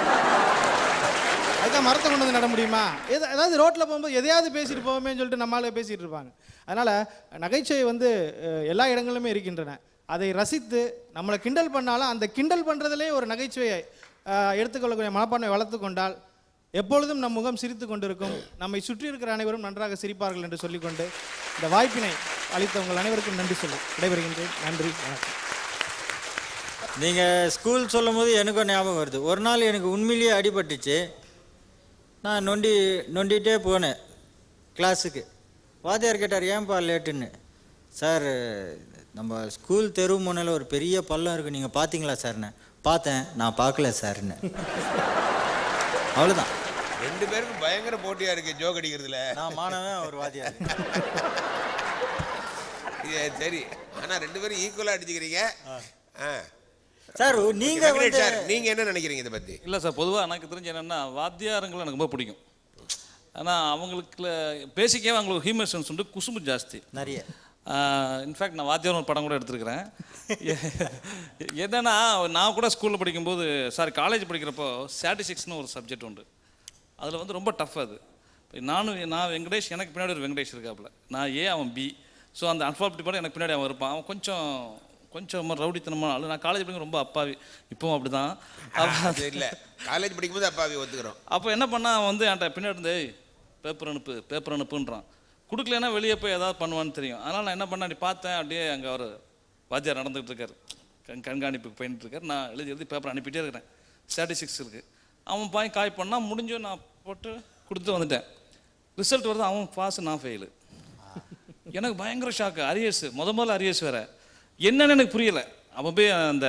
அதுக்காக மரத்தை கொண்டு வந்து நட முடியுமா? அதாவது ரோட்டில் போகும்போது எதையாவது பேசிட்டு போவோமே சொல்லிட்டு நம்மளால பேசிகிட்டு இருப்பாங்க. அதனால் நகைச்சுவை வந்து எல்லா இடங்களிலுமே இருக்கின்றன. அதை ரசித்து நம்மளை கிண்டல் பண்ணாலும் அந்த கிண்டல் பண்ணுறதுலே ஒரு நகைச்சுவையை எடுத்துக்கொள்ளக்கூடிய மனப்பான்மை வளர்த்து கொண்டால் எப்பொழுதும் நம் முகம் சிரித்து கொண்டிருக்கும், நம்மை சுற்றி இருக்கிற அனைவரும் நன்றாக சிரிப்பார்கள் என்று சொல்லிக்கொண்டு இந்த வாய்ப்பினை அளித்த உங்கள் அனைவருக்கும் நன்றி சொல்லி விடைபெறுகின்றேன். நன்றி, வணக்கம். நீங்கள் ஸ்கூல் சொல்லும் போது எனக்கும் ஞாபகம் வருது. ஒரு நாள் எனக்கு உண்மையிலேயே அடிபட்டுச்சு. நான் நொண்டிகிட்டே போனேன் கிளாஸுக்கு. வாத்தியார் கேட்டார், ஏன்பா லேட்டுன்னு. சார் நம்ம ஸ்கூல் தெரு முனையில் ஒரு பெரிய பள்ளம் இருக்குது, நீங்கள் பார்த்தீங்களா சார்ன்னு. பார்த்தேன், நான் பார்க்கல சார்ன்னு. அவ்வளோதான். 2 பேருக்கும் பயங்கர போட்டியாக இருக்குது ஜோக் அடிக்கிறதுல. நான் மாணவன், ஒரு வாத்தியார். சரி, ஆனால் 2 பேரும் ஈக்குவலாக அடிச்சுக்கிறீங்க. சார் நீங்க என்ன நினைக்கிறீங்க இதை பற்றி? இல்லை சார், பொதுவாக எனக்கு தெரிஞ்சு என்னென்னா வாத்தியாரங்களை எனக்கு ரொம்ப பிடிக்கும். ஆனால் அவங்களுக்குள்ள பேசிக்காகவே அவங்களுக்கு ஹியூமர் சென்ஸ் உண்டு, குசும்பு ஜாஸ்தி நிறைய. இன்ஃபேக்ட் நான் வாத்தியார் ஒரு படம் கூட எடுத்துருக்கிறேன். என்னென்னா நான் கூட ஸ்கூலில் படிக்கும்போது, சாரி காலேஜ் படிக்கிறப்போ ஸ்டாட்டிஸ்டிக்ஸ்னு ஒரு சப்ஜெக்ட் உண்டு. அதில் வந்து ரொம்ப டஃப் அது. நான் வெங்கடேஷ், எனக்கு பின்னாடி ஒரு வெங்கடேஷ் இருக்காப்புல, நான் ஏ அவன் பி. ஸோ அந்த அல்ஃபாபெட் படம் எனக்கு பின்னாடி அவன் இருப்பான். அவன் கொஞ்சம் ரவுடித்தனமான ஆள். நான் காலேஜ் படிக்கும் ரொம்ப அப்பாவி, இப்போவும் அப்படி தான். இல்லை, காலேஜ் படிக்கும்போது அப்பாவி ஒத்துக்கிறோம். அப்போ என்ன பண்ணால் அவன் வந்து என்கிட்ட பின்னாடி இருந்து பேப்பர் அனுப்புன்றான். கொடுக்கலன்னா வெளியே போய் ஏதாவது பண்ணுவான்னு தெரியும். அதனால் நான் என்ன பண்ண, அப்படி பார்த்தேன், அப்படியே அங்கே அவர் வாத்தியார் நடந்துகிட்டு இருக்கார், கண்காணிப்புக்கு போயிட்டு இருக்கார். நான் எழுதி பேப்பர் அனுப்பிட்டே இருக்கிறேன். ஸ்டாட்டிஸ்டிக்ஸ் இருக்குது. அவன் பாய் காய் பண்ணால் முடிஞ்சும் நான் போட்டு கொடுத்துட்டு வந்துட்டேன். ரிசல்ட் வருது, அவன் பாஸ், நான் ஃபெயிலு. எனக்கு பயங்கர ஷாக்கு. அரியர்ஸ், முதல்ல அரியர்ஸ் வேறு. என்னன்னு எனக்கு புரியலை. அவன் போய் அந்த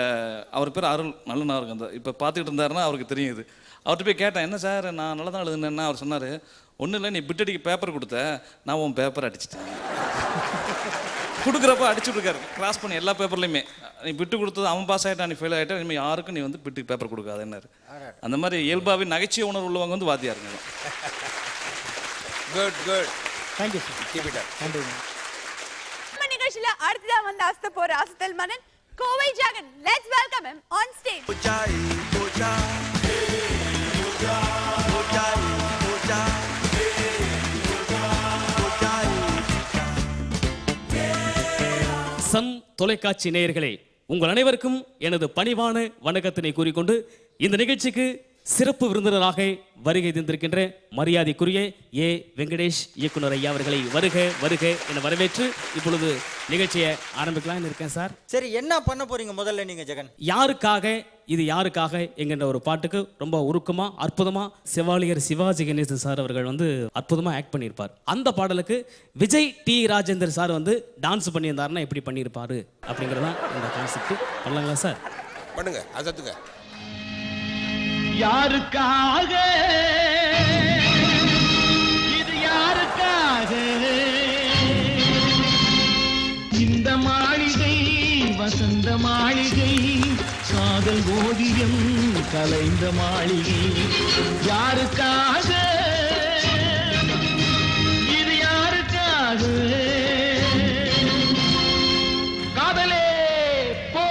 அவர் பேர் அருள், நல்ல நான் இருக்கு, அந்த இப்போ பார்த்துக்கிட்டு இருந்தாருன்னா அவருக்கு தெரியும் இது. அவர்கிட்ட போய் கேட்டேன், என்ன சார் நான் நல்லா தான் எழுதுனேன்னா. அவர் சொன்னார், ஒன்றும் இல்லை, நீ பிட்டடிக்கு பேப்பர் கொடுத்த, நான் உன் பேப்பர் அடிச்சிட்டேன். கொடுக்குறப்ப அடிச்சு விட்டுருக்காரு கிராஸ் பண்ணி எல்லா பேப்பர்லையுமே. நீ பிட்டு கொடுத்தது அவன் பாஸ் ஆகிட்டான், நீ ஃபெயில் ஆகிட்டா, இனிமேல் யாருக்கும் நீ வந்து பிட்டு பேப்பர் கொடுக்காது என்ன. அந்த மாதிரி இயல்பாகவே நகைச்சுவை உணர்வு உள்ளவங்க வந்து வாத்தியாருங்க. Good good. Thank you sir. Keep it up. நன்றி. நம்ம நிகழ்ச்சியில அடுத்ததா வந்து அசத்த போற அசத்தல் மன்னன் Kovai Jagan. Let's welcome him on stage. Sun தொலைக்காட்சி நேயர்களே, உங்கள் அனைவருக்கும் எனது பணிவான வணக்கத்தினை கூறிக்கொண்டு இந்த நிகழ்ச்சிக்கு சிறப்பு விருந்தினராக வருகை தந்திருக்கின்ற மரியாதைக்குரிய ஏ வெங்கடேஷ் இயக்குனர் ஐயா அவர்களை வருக வருக என வரவேற்று இப்பொழுது நிகழ்ச்சியை ஆரம்பிக்கலாம்னு இருக்கேன் சார். சரி, என்ன பண்ண போறீங்க முதல்ல நீங்க ஜெகன்? யாருக்காக இது யாருக்காக என்கின்ற ஒரு பாட்டுக்கு ரொம்ப உருக்கமா அற்புதமா செவாலியர் சிவாஜி கணேசன் சார் அவர்கள் வந்து அற்புதமா ஆக்ட் பண்ணியிருப்பார். அந்த பாடலுக்கு விஜய் டி ராஜேந்தர் சார் வந்து டான்ஸ் பண்ணியிருந்தாருன்னா எப்படி பண்ணியிருப்பாரு அப்படிங்கிறதான் இந்த கான்செப்ட். பண்ணலாங்களா சார்? பண்ணுங்க, அசத்துங்க. யாருக்காக இது யாருக்காக இந்த மாளிகை வசந்த மாளிகை காதல் ஓவியம் கலைந்த மாளிகை யாருக்காக இது யாருக்காக காதலே போ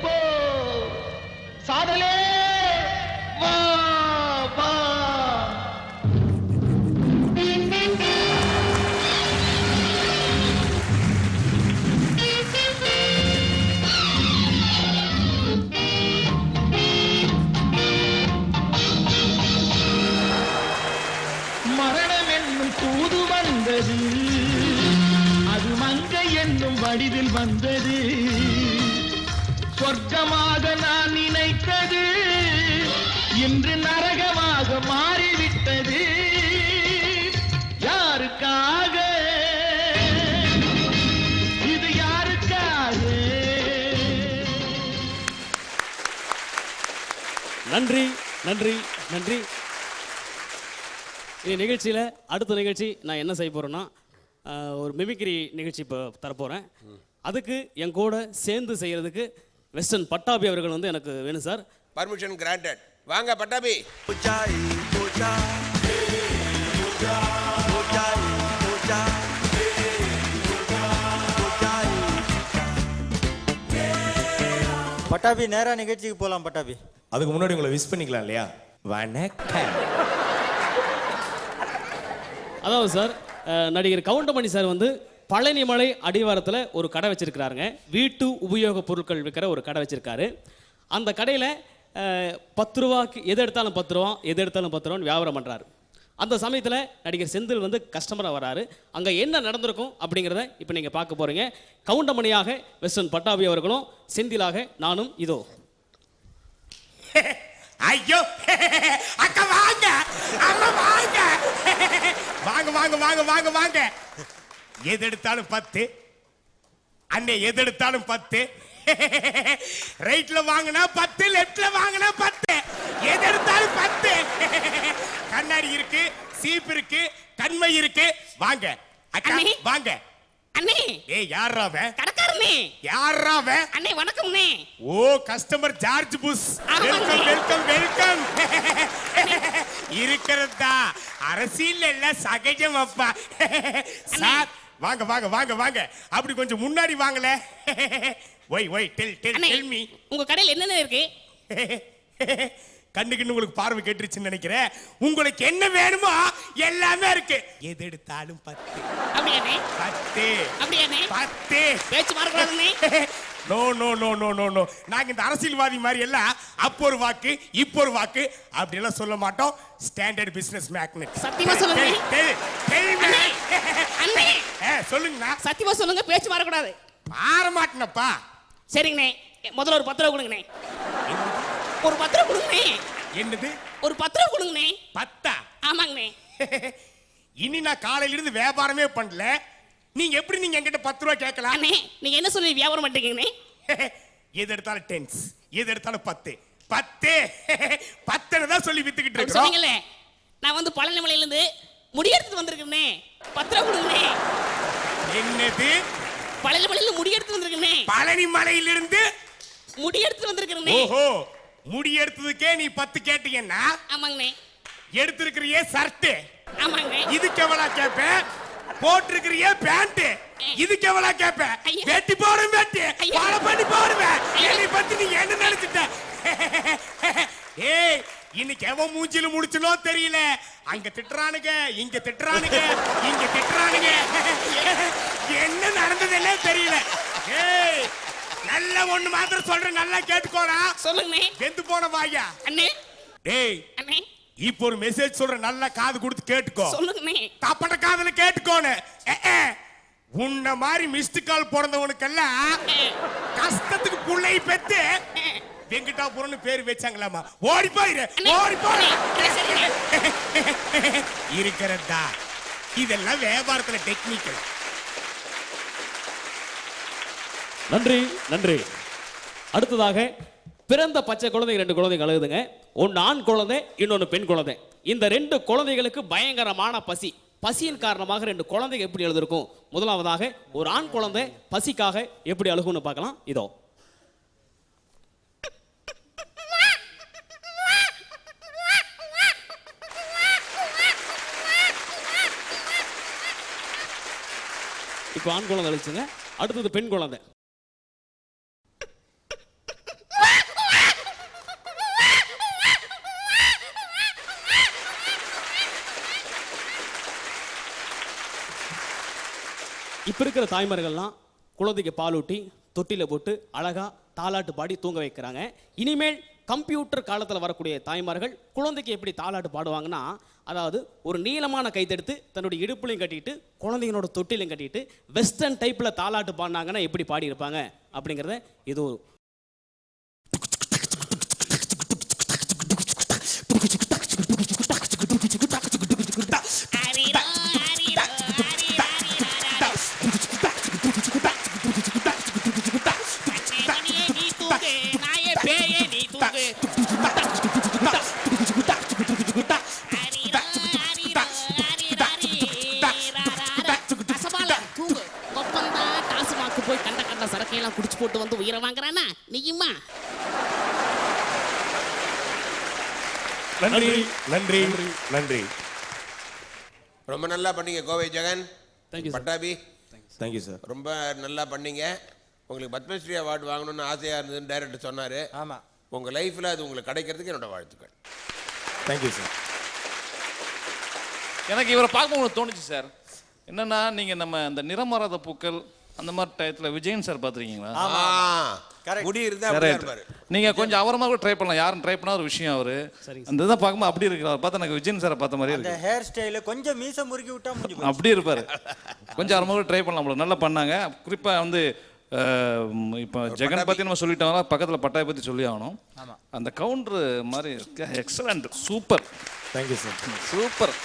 போ சாதலே வா வா. மரணம் என்னும் தூது வந்தது, அது மங்கை என்னும் வடிவில் வந்தது. சொர்க்கமாக நான் நினைத்தது இன்று நரகமாக மாறிவிட்டது. யாருக்காக இது யாருக்காக? நன்றி நன்றி நன்றி. இந்த நிகழ்ச்சியில் அடுத்த நிகழ்ச்சி நான் என்ன செய்ய போகிறேன்னா ஒரு மிமிக்ரி நிகழ்ச்சி இப்போ தரப்போகிறேன். அதுக்கு என் கூட சேர்ந்து செய்கிறதுக்கு வெஸ்டர்ன் பட்டாபி அவர்கள் வந்து எனக்கு வேணும் சார். Permission granted. வாங்க பட்டாபி. பட்டாபி நேரா நிகழ்ச்சிக்கு போலாம். பட்டாபி, அதுக்கு முன்னாடி உங்களை விஷ் பண்ணிக்கலாம் இல்லையா? வணக்கம். அதாவது சார் நடிகர் கவுண்டமணி சார் வந்து பழனிமலை அடிவாரத்தில் ஒரு கடை வச்சிருக்கிறாருங்க. வீட்டு உபயோக பொருட்கள் விற்கிற ஒரு கடை வச்சிருக்காரு. அந்த கடையில் 10 ரூபாய்க்கு எது எடுத்தாலும் 10 ரூபா, எது எடுத்தாலும் 10 ரூபான்னு வியாபாரம் பண்ணுறாரு. அந்த சமயத்தில் நடிகர் செந்தில் வந்து கஸ்டமராக வராரு. அங்கே என்ன நடந்திருக்கும் அப்படிங்கிறத இப்போ நீங்கள் பார்க்க போகிறீங்க. கவுண்டமணியாக வெஸ்டர்ன் பட்டாபி அவர்களும், செந்திலாக நானும். இதோ. ஐயோ அக்கா வாங்க, அம்மா வாங்க, வாங்க வாங்க வாங்க வாங்க வாங்க. எது எடுத்தாலும் 10 அண்ணே, எது எடுத்தாலும் 10. ரைட்ல வாங்கினா 10, லெஃப்ட்ல வாங்கினா 10, எது எடுத்தாலும் 10. கண்ணாடி இருக்கு, சீப் இருக்கு, கண்மை இருக்கு. வாங்க அக்கா வாங்க. அண்ணே, ஏய் யாராவே? கடக்காரனே. யாராவே? அண்ணே வணக்கம்ண்ணே. ஓ customer George Bush. Welcome welcome welcome. இருக்கிறதா அரசியல் எல்லாம் சகஜம் அப்பா. சார் வாங்க வாங்க வாங்க வாங்க. அப்படி கொஞ்சம் முன்னாடி வாங்கல. Why why tell tell tell me. உங்க கடையில் என்னென்ன இருக்கு? கண்ணுக்கு உங்களுக்கு பார்வை கேட்டுருச்சுன்னு நினைக்கிறேன். உங்களுக்கு என்ன வேணுமோ எல்லாமே இருக்கு. எது எடுத்தாலும் 10. அப்படியானே? 10. அப்படியானே? 10. பேச்சு மாறக்கூடாதுண்ணே. No no no no no no. நாங்க இந்த அரசியல்வாதி மாதிரி எல்லாம் அப்போ ஒரு வாக்கு இப்போ ஒரு வாக்கு அப்படி எல்லாம் சொல்ல மாட்டோம். Standard business magnet. சத்தியமா சொல்லுங்க. அண்ணே சொல்லுங்கண்ணா. சத்தியமா சொல்லுங்க, பேச்சு மாறக்கூடாது. மாற மாட்டேனப்பா. சரிங்கண்ணே, முதல்ல ஒரு 10 ரூபா கொடுங்கண்ணே. ஒரு 10 ரூபா கொடுங்கண்ணே. என்னது? ஒரு 10 ரூபா கொடுங்கண்ணே. 10? ஆமாங்கண்ணே. இனி நான் காலையில இருந்து வியாபாரமே பண்ணல. நீங்க எப்படி நீங்க என்கிட்ட 10 ரூபா கேட்கலாம்? அண்ணே, நீங்க என்ன சொல்லி வியாபாரம் பண்றீங்கண்ணே? எது எடுத்தாலும் டென்ஸ், எது எடுத்தாலும் 10 10 10 தான் சொல்லி வித்துக்கிட்டு இருக்கோம். சொன்னீங்கல்ல, நான் வந்து பழனிமலையில இருந்து முடி எடுத்துட்டு வந்திருக்கேனே. 10 ரூபா கொடுங்கண்ணே. என்னது? பழனியில முடி எடுத்து வந்திருக்கேனே. பழனி மலையிலிருந்து முடி எடுத்து வந்திருக்கேனே. ஓஹோ, முடி எடுத்ததுக்கே நீ 10 கேட்டீங்கன்னா ஆமாங்கண்ணே. எடுத்திருக்கிறியே ஷர்ட், ஆமாங்கண்ணே. இதுக்கு எவ்வளவு கேப்ப? போட்டிருக்கிறியே பேண்ட், இதுக்கு எவ்வளவு கேப்ப? ஐயா. வெட்டி போடும் வெட்டி, ஐயா. பால பண்ணி போடுவேன். என்னை பத்தி நீ என்ன நினைச்சிட்ட? ஏய், இன்னைக்கு எவன் மூஞ்சில முடிச்சனோ தெரியல. அங்க திட்டுறானுங்க, இங்க திட்டுறானுங்க, இங்க திட்டுறானுங்க. என்ன நடந்ததுன்னே தெரியல. ஏய், நல்ல ஒண்ணு மாத்திரம் சொல்றேன், நல்லா கேட்டுக்கோடா. சொல்லுங்கண்ணே. வெந்து போன வாயா. அண்ணே. டேய், அண்ணே. இப்போ ஒரு மெசேஜ் சொல்றேன், நல்லா காது கொடுத்து கேட்டுக்கோ. சொல்லுங்கண்ணே. தப்பட்ட காதுல கேட்டுக்கோன்னு. உன்ன மாதிரி மிஸ்டு கால் பிறந்தவனுக்கெல்லாம் கஷ்டத்துக்கு புள்ளை பெத்து வெங்கடாபுரம்னு பேர் வச்சாங்களாமா. ஓடி போயிரு, ஓடி போயிரு. இருக்கிறதா இதெல்லாம் வியாபாரத்துல டெக்னிக்கல். நன்றி நன்றி. அடுத்ததாக பிறந்த பச்சை குழந்தைங்க 2 குழந்தைங்க அழுகுதுங்க. ஒன்று ஆண் குழந்தை, இன்னொன்று பெண் குழந்தை. இந்த 2 குழந்தைகளுக்கு பயங்கரமான பசி. பசியின் காரணமாக 2 குழந்தைங்க எப்படி அழுதுருக்கும்? முதலாவதாக ஒரு ஆண் குழந்தை பசிக்காக எப்படி அழுகும்னு பார்க்கலாம். இதோ. இப்போ ஆண் குழந்தை அழுச்சுங்க. அடுத்தது பெண் குழந்தை. இப்போ இருக்கிற தாய்மார்கள்லாம் குழந்தைக்கு பாலூட்டி தொட்டில போட்டு அழகா தாலாட்டு பாடி தூங்க வைக்கிறாங்க. இனிமேல் கம்ப்யூட்டர் காலத்தில் வரக்கூடிய தாய்மார்கள் குழந்தைக்கு எப்படி தாலாட்டு பாடுவாங்கன்னா, அதாவது ஒரு நீளமான கைத்தெடுத்து தன்னுடைய இடுப்புலையும் கட்டிட்டு குழந்தைங்களோட தொட்டிலையும் கட்டிட்டு வெஸ்டர்ன் டைப்பில் தாலாட்டு பாடினாங்கன்னா எப்படி பாடியிருப்பாங்க அப்படிங்கிறத இது ஒரு போய் கண்ட கண்ட சரக்கையெல்லாம் குடிச்சு போட்டு வந்து உயிரை வாங்குறானா நீயுமா? நன்றி நன்றி நன்றி. ரொம்ப நல்லா பண்ணீங்க Kovai Jagan. Thank you Pattabi, thank you sir. ரொம்ப நல்லா பண்ணீங்க. உங்களுக்கு பத்மஸ்ரீ அவார்டு வாங்கணும்னு ஆசையாக இருந்ததுன்னு டைரக்டர் சொன்னார். ஆமாம். உங்கள் லைஃப்பில் அது உங்களுக்கு கிடைக்கிறதுக்கு என்னோட வாழ்த்துக்கள். Thank you sir. எனக்கு இவரை பார்க்கும்போது தோணுச்சு சார், என்னன்னா நீங்கள் நம்ம அந்த நிறமாறாத பூக்கள் அந்த மாதிரி டயத்தில் விஜயன் சார் பார்த்துருக்கீங்களா? முடி இருந்தா அப்படியே இருப்பாரு. நீங்கள் கொஞ்சம் அவரை மாதிரி கூட ட்ரை பண்ணலாம். யாரும் ட்ரை பண்ணாத ஒரு விஷயம் அவர். அந்த இதை பார்க்கும்போது அப்படி இருக்கு. அவர் பார்த்தா எனக்கு விஜயன் சாரை பார்த்த மாதிரி அந்த இருக்கு. ஹேர் ஸ்டைல கொஞ்சம் மீச முறுக்கி விட்டா முடிஞ்சு போச்சு. அப்படி இருப்பார். கொஞ்சம் அவர் மாதிரி ட்ரை பண்ணலாம். நம்மளுக்கு நல்லா பண்ணாங்க. குறிப்பாக வந்து இப்போ ஜெகன் பற்றி நம்ம சொல்லிட்டோம்னா பக்கத்தில் பட்டாயை பற்றி சொல்லி ஆகணும். அந்த கவுண்டர் மாதிரி excellent, super. Thank you sir. Super.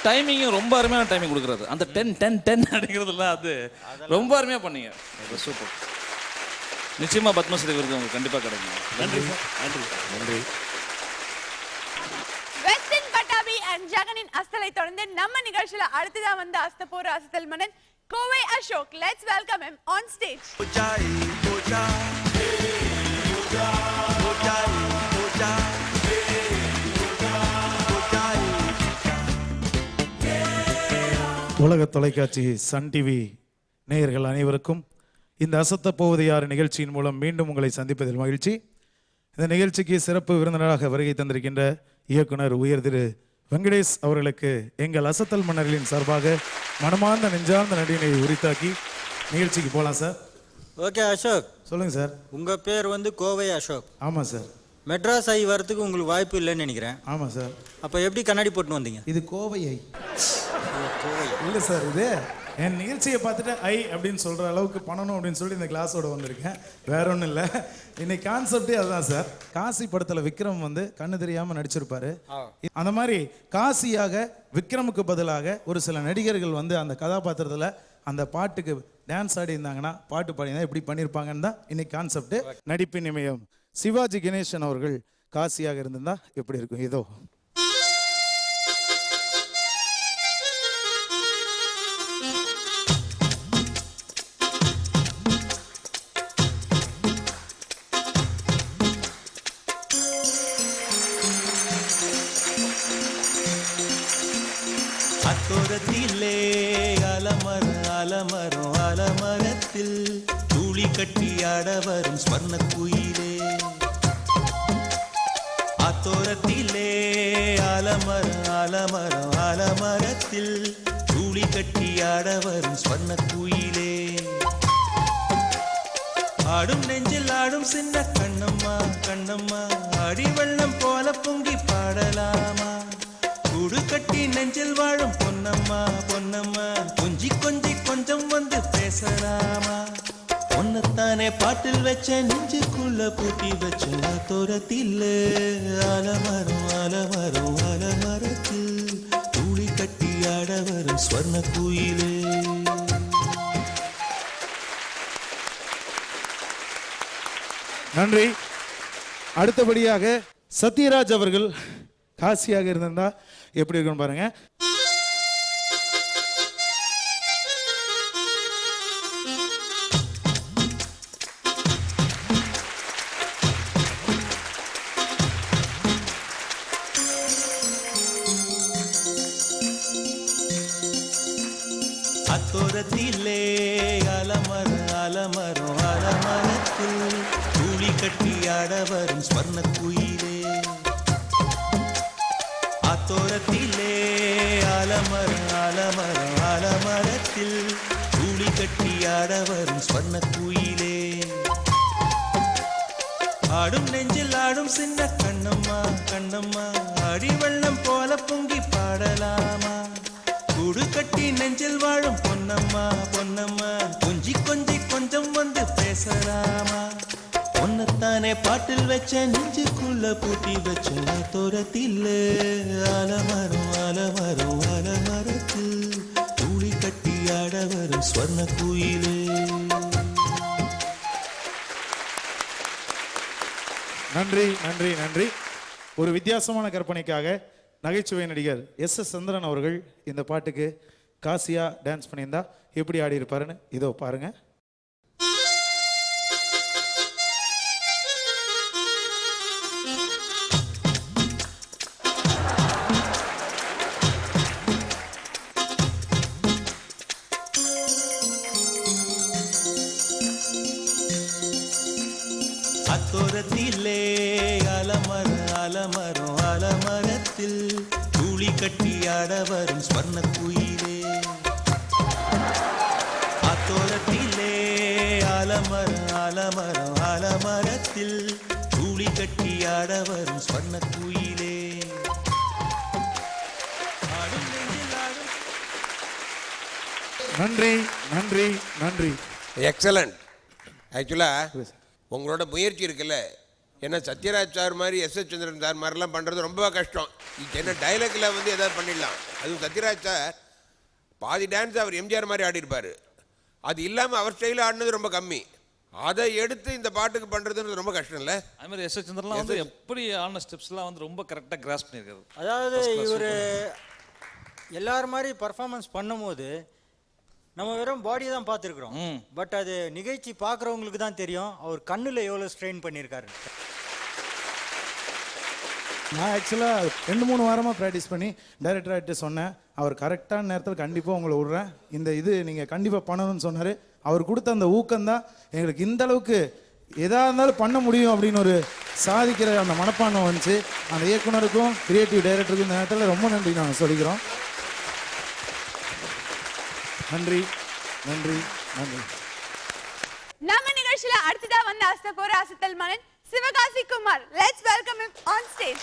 டைமிங்கும் ரொம்ப அருமையான டைமிங் கொடுக்குறாரு. அந்த 10 அப்படிங்கிறதுல அது ரொம்ப அருமையாக பண்ணீங்க. சூப்பர். நிச்சயமாக பத்மஸ்ரீ விருது உங்களுக்கு கண்டிப்பாக கிடைக்கும். நன்றி சார். நன்றி நன்றி. வெஸ்டர்ன் பட்டாபி அண்ட் ஜெகனின் அஸ்தலை தொடர்ந்து நம்ம நிகழ்ச்சியில அடுத்ததா வந்து அஸ்த போற அஸ்தல் மன்னன் Kovai Ashok. Let's welcome him on stage. உலக தொலைக்காட்சி சன் டிவி நேயர்கள் அனைவருக்கும் இந்த அசத்த போவது யார் நிகழ்ச்சியின் மூலம் மீண்டும் உங்களை சந்திப்பதில் மகிழ்ச்சி. இந்த நிகழ்ச்சிக்கு சிறப்பு விருந்தினராக வருகை தந்திருக்கின்ற இயக்குனர் உயர் திரு வெங்கடேஷ் அவர்களுக்கு எங்கள் அசத்தல் மன்னர்களின் சார்பாக மனமார்ந்த நெஞ்சார்ந்த நன்றியினை உரித்தாக்கி நிகழ்ச்சிக்கு போகலாம் சார். ஓகே அசோக், சொல்லுங்கள் சார். உங்கள் பேர் வந்து கோவை அசோக். ஆமாம் சார். மெட்ராஸ் ஐ வரத்துக்கு உங்களுக்கு வாய்ப்பு இல்லைன்னு நினைக்கிறேன். ஆமாம் சார். அப்போ எப்படி கண்ணாடி போட்டுன்னு வந்தீங்க? இது கோவை ஐ இல்லை சார். இது என் நிகழ்ச்சியை பார்த்துட்டு ஐ அப்படின்னு சொல்கிற அளவுக்கு பண்ணணும் அப்படின்னு சொல்லி இந்த கிளாஸோட வந்திருக்கேன். வேற ஒன்றும் இல்லை. இன்னைக்கு கான்செப்டே அதுதான் சார். காசி படத்தில் விக்ரம் வந்து கண்ணு தெரியாமல் நடிச்சிருப்பாரு. அந்த மாதிரி காசியாக விக்ரமுக்கு பதிலாக ஒரு சில நடிகர்கள் வந்து அந்த கதாபாத்திரத்தில் அந்த பாட்டுக்கு டான்ஸ் ஆடி இருந்தாங்கன்னா, பாட்டு பாடினா எப்படி பண்ணியிருப்பாங்கன்னு தான் இன்னைக்கு கான்செப்ட். நடிப்பின் இமயம் சிவாஜி கணேசன் அவர்கள் காசியாக இருந்திருந்தா எப்படி இருக்கும்? இதோ ஆலமரம் ஆலமரத்தில் தூளி கட்டி ஆட வரும் ஸ்வர்ண குயிலே ஆத்தோரத்திலே ஆலமரம் ஆலமரம் ஆலமரத்தில் தூளி கட்டி ஆட வரும் ஸ்வர்ண குயிலே ஆடும் நெஞ்சில் ஆடும் சின்ன கண்ணம்மா கண்ணம்மா அடி வெள்ளம் போல பொங்கி பாடலாமா கூடு கட்டி நெஞ்சில் வாழும் பொன்னம்மா பொன்னம்மா கொஞ்சி கொஞ்சி கொஞ்சம் வந்து பேசலாமா ஒன்னத்தானே பாட்டில் வச்ச நெஞ்சுக்குள்ள பூட்டி வச்ச தோரத்தில் ஆலமரம் ஆலமரம் ஆலமரத்தில் தூளி கட்டி ஆட வரும் ஸ்வர்ண குயிலே. நன்றி. அடுத்தபடியாக சத்யராஜ் அவர்கள் காசியாக இருந்தா எப்படி இருக்குன்னு பாருங்க. அத்தோரத்திலே ஆலமரம் ஆலமரம் ஆலமரத்தில் தூளி கட்டி ஆட வரும் ஸ்வர்ண குயிலே ஆத்தோரத்திலே ஆலமரம் ஆலமரம் ஆலமரத்தில் தூளி கட்டி ஆட வரும் ஸ்வர்ண குயிலே ஆடும் நெஞ்சில் ஆடும் சின்ன கண்ணம்மா கண்ணம்மா அடி வெள்ளம் போல பொங்கி பாடலாமா கூடு கட்டி நெஞ்சில் வாழும் பொன்னம்மா பொன்னம்மா கொஞ்சி கொஞ்சி கொஞ்சம் வந்து பேசலாமா ஒன்னத்தானே பாட்டில் வச்ச நெஞ்சுக்குள்ள பூட்டி வச்ச தோரத்தில் ஆலமரம் ஆலமரம் ஆலமரத்தில் தூளி கட்டி ஆட வரும் ஸ்வர்ண குயிலே. நன்றி நன்றி நன்றி. ஒரு வித்தியாசமான கற்பனைக்காக நகைச்சுவை நடிகர் எஸ்.எஸ். சந்திரன் அவர்கள் இந்த பாட்டுக்கு காசியா டான்ஸ் பண்ணியிருந்தா எப்படி ஆடி இருப்பாருன்னு இதோ பாருங்க. அத்தோரத்திலே ஆலமரம் ஆலமரம் ஆலமரத்தில் தூளி கட்டி ஆட வரும் ஸ்வர்ண குயிலே அத்தோரத்திலே ஆலமரம் ஆலமரம் ஆலமரத்தில் தூளி கட்டி ஆட வரும் ஸ்வர்ண குயிலே ஆடும் நெஞ்சில் ஆடும். நன்றி நன்றி நன்றி. எக்ஸலண்ட். ஆக்சுவலாக உங்களோட முயற்சி இருக்குல்ல, ஏன்னா சத்யராஜ் சார் மாதிரி எஸ்.எஸ். சந்திரன் சார் மாதிரிலாம் பண்ணுறது ரொம்ப கஷ்டம். என்ன டைலாக்ல வந்து எதாவது பண்ணிடலாம். அதுவும் சத்யராஜ் சார் பாதி டான்ஸ் அவர் எம்ஜிஆர் மாதிரி ஆடிருப்பார். அது இல்லாமல் அவர் ஸ்டைலில் ஆடினது ரொம்ப கம்மி. அதை எடுத்து இந்த பாட்டுக்கு பண்ணுறதுன்னு ரொம்ப கஷ்டம் இல்லை? அது மாதிரி எஸ்.எஸ். சந்திரன்லாம் வந்து எப்படி ஆடின ஸ்டெப்ஸ்லாம் வந்து ரொம்ப கரெக்டாக கிராஸ் பண்ணியிருக்காரு. அதாவது இவர் எல்லாரும் மாதிரி பர்ஃபார்மன்ஸ் பண்ணும்போது நம்ம வெறும் பாடியை தான் பார்த்துருக்குறோம். பட் அது நிகழ்ச்சி பார்க்குறவங்களுக்கு தான் தெரியும் அவர் கண்ணில் எவ்வளோ ஸ்ட்ரெயின் பண்ணியிருக்காரு. நான் ஆக்சுவலாக 2-3 வாரமாக ப்ராக்டிஸ் பண்ணி டைரக்டர்கிட்ட சொன்னேன், அவர் கரெக்டான நேரத்தில் கண்டிப்பாக உங்களை விட்றேன், இந்த இது நீங்கள் கண்டிப்பாக பண்ணணும்னு சொன்னார். அவர் கொடுத்த அந்த ஊக்கம்தான் எங்களுக்கு இந்த அளவுக்கு எதாக இருந்தாலும் பண்ண முடியும் அப்படின்னு ஒரு சாதிக்கிற அந்த மனப்பான்மை வந்துச்சு. அந்த இயக்குனருக்கும் கிரியேட்டிவ் டைரக்டருக்கும் இந்த நேரத்தில் ரொம்ப நன்றி நாங்கள் சொல்லிக்கிறோம். நன்றி நன்றி நன்றி. நம்ம நிகழ்ச்சியில அடுத்ததா வந்து அசத்த போற அசத்தல் மன்னன் Sivakasi Kumar. Let's welcome him on stage.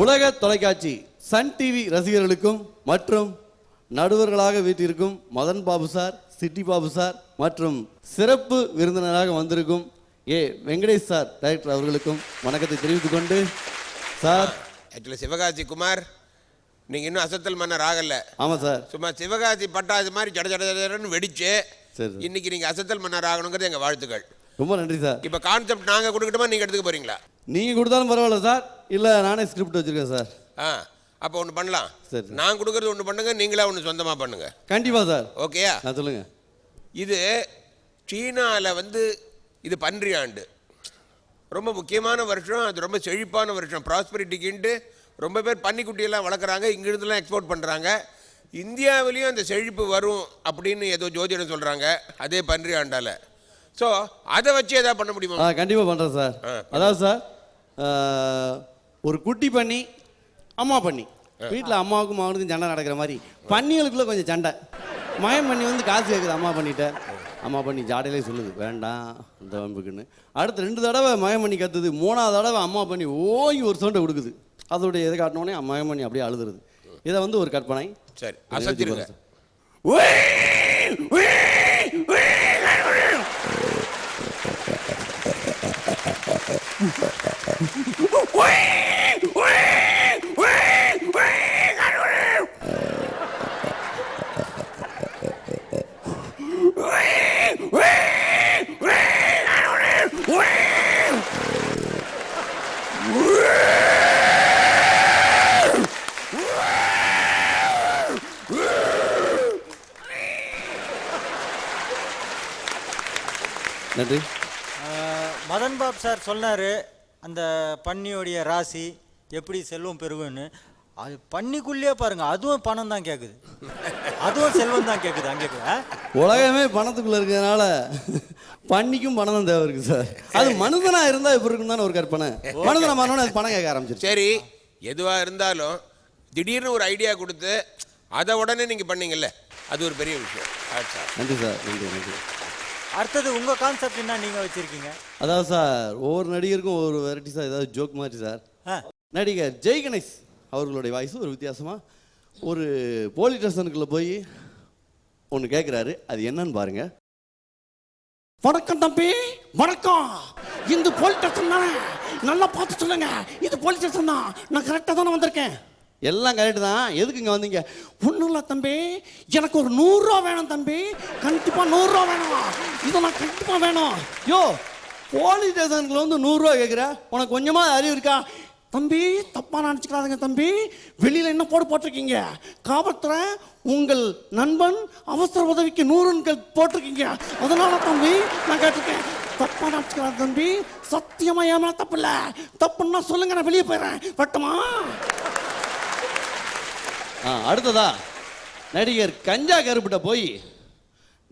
உலக தொலைக்காட்சி சன் டிவி ரசிகர்களுக்கும் மற்றும் நடுவர்களாக வீட்டிற்கும் மதன் பாபு சார், சிட்டி பாபு சார் மற்றும் சிறப்பு விருந்தினராக வந்திருக்கும் வெங்கடேஷ் சார் டைரக்டர் அவர்களுக்கும் வணக்கத்தை தெரிவித்துக் கொண்டு சார். ஆக்சுவலி சிவகாசி குமார், நீங்கள் இன்னும் அசத்தல் மன்னர் ஆகல. ஆமாம் சார். சும்மா சிவகாசி பட்டாசு மாதிரி ஜட ஜட ஜடன்னு வெடிச்சு சரி இன்னைக்கு நீங்கள் அசத்தல் மன்னர் ஆகணுங்கிறது எங்கள் வாழ்த்துக்கள். ரொம்ப நன்றி சார். இப்போ கான்செப்ட் நாங்கள் கொடுக்கட்டுமா, நீங்கள் எடுத்துக்க போறீங்களா? நீங்கள் கொடுத்தாலும் பரவாயில்ல சார், இல்லை நானே ஸ்கிரிப்ட் வச்சுருக்கேன் சார். அப்போ ஒன்று பண்ணலாம். சரி, நான் கொடுக்கறது ஒன்று பண்ணுங்க, நீங்களா ஒன்று சொந்தமாக பண்ணுங்க. கண்டிப்பாக சார். ஓகேயா? சொல்லுங்க. இது சீனாவில் வந்து இது பன்றி ஆண்டு. ரொம்ப முக்கியமான வருஷம், அது ரொம்ப செழிப்பான வருஷம். ப்ராஸ்பரிட்டிக்குன்ட்டு ரொம்ப பேர் பன்னிக்குட்டியெல்லாம் வளர்க்குறாங்க, இங்கிருந்துலாம் எக்ஸ்போர்ட் பண்ணுறாங்க. இந்தியாவிலையும் அந்த செழிப்பு வரும் அப்படின்னு ஏதோ ஜோதிடம் சொல்கிறாங்க, அதே பன்றி ஆண்டால். ஸோ அதை வச்சு எதாவது பண்ண முடியுமா? கண்டிப்பாக பண்ணுறேன் சார். அதாவது சார், ஒரு குட்டி பண்ணி அம்மா பண்ணி வீட்டில் அம்மாவுக்கும் மகனுக்கும் சண்டை நடக்கிற மாதிரி பன்னிகளுக்குள்ளே கொஞ்சம் சண்டை. மயம் பண்ணி வந்து காசு கேட்குது அம்மா பண்ணிட்ட. அம்மா பண்ணி ஜாடையிலே சொல்லுது வேண்டாம் இந்த வம்புக்குன்னு. அடுத்து 2 தடவை மயம் பண்ணி கத்துது. 3ஆவது தடவை அம்மா பண்ணி ஓங்கி ஒரு சண்டை கொடுக்குது. அதோடைய இதை காட்டினோடனே மயம் பண்ணி அப்படியே அழுதுறது. இதை வந்து ஒரு கற்பனை. சரி, அசத்திருங்க. நன்றி. மதன் பாபு சார் சொன்னார் அந்த பன்னியோடைய ராசி எப்படி செல்வம் பெருகுன்னு. அது பன்னிக்குள்ளேயே பாருங்க, அதுவும் பணம் தான் கேட்குது, அதுவும் செல்வம் தான் கேட்குது. அங்கே உலகமே பணத்துக்குள்ள இருக்கிறதுனால பன்னிக்கும் பணம் தான் தேவை இருக்கு சார். அது மனுஷனா இருந்தா இப்படி இருக்கும் தானே ஒரு கற்பனை. மனுஷனா மாறணும் அது பணம் கேட்க ஆரம்பிச்சிருச்சு. சரி, எதுவாக இருந்தாலும் திடீர்னு ஒரு ஐடியா கொடுத்து அதை உடனே நீங்கள் பண்ணீங்கல்ல, அது ஒரு பெரிய விஷயம். நன்றி சார், நன்றி நன்றி. அடுத்தது உங்கள் கான்செப்ட் என்ன நீங்கள் வச்சுருக்கீங்க? அதாவது சார், ஒவ்வொரு நடிகருக்கும் ஒவ்வொரு வெரைட்டி சார், ஏதாவது ஜோக் மாதிரி சார். நடிகர் ஜெய் கணேஷ் அவர்களுடைய வாய்ஸ் ஒரு வித்தியாசமாக ஒரு போலீஸ் ஸ்டேஷனுக்குள்ளே போய் ஒன்று கேட்குறாரு. அது என்னன்னு பாருங்க. வணக்கம் தம்பி, வணக்கம். இந்த போலீஸ் ஸ்டேஷன் தானே? நல்லா பார்த்து சொல்லுங்க, இது போலீஸ் ஸ்டேஷன் தான். நான் கரெக்டாக தானே வந்திருக்கேன்? எல்லாம் கரெக்டு தான். எதுக்கு இங்கே வந்தீங்க? ஒன்றும் இல்லை தம்பி, எனக்கு ஒரு 100 ரூபா வேணும் தம்பி. கண்டிப்பாக 100 ரூபா வேணும், இதை நான் கண்டிப்பாக வேணும். யோ, போலீஸ் ஸ்டேஷனுக்குள்ள வந்து 100 ரூபா கேட்குற, உனக்கு கொஞ்சமாக அறிவு இருக்கா? தம்பி தப்பா நினச்சிக்கிறாதுங்க தம்பி, வெளியில் என்ன போட்டிருக்கீங்க? காவல்துறை உங்கள் நண்பன் அவசர உதவிக்கு 100 போட்டிருக்கீங்க. அதனால தம்பி நான் கேட்டிருக்கேன். தப்பா நினச்சிக்கிறாரு தம்பி, சத்தியமா ஏமா தப்பு இல்லை. தப்புன்னா சொல்லுங்க, நான் வெளியே போயிடுறேன். வட்டமா? அடுத்ததா நடிகர் கஞ்சா கருப்பிட்ட போய்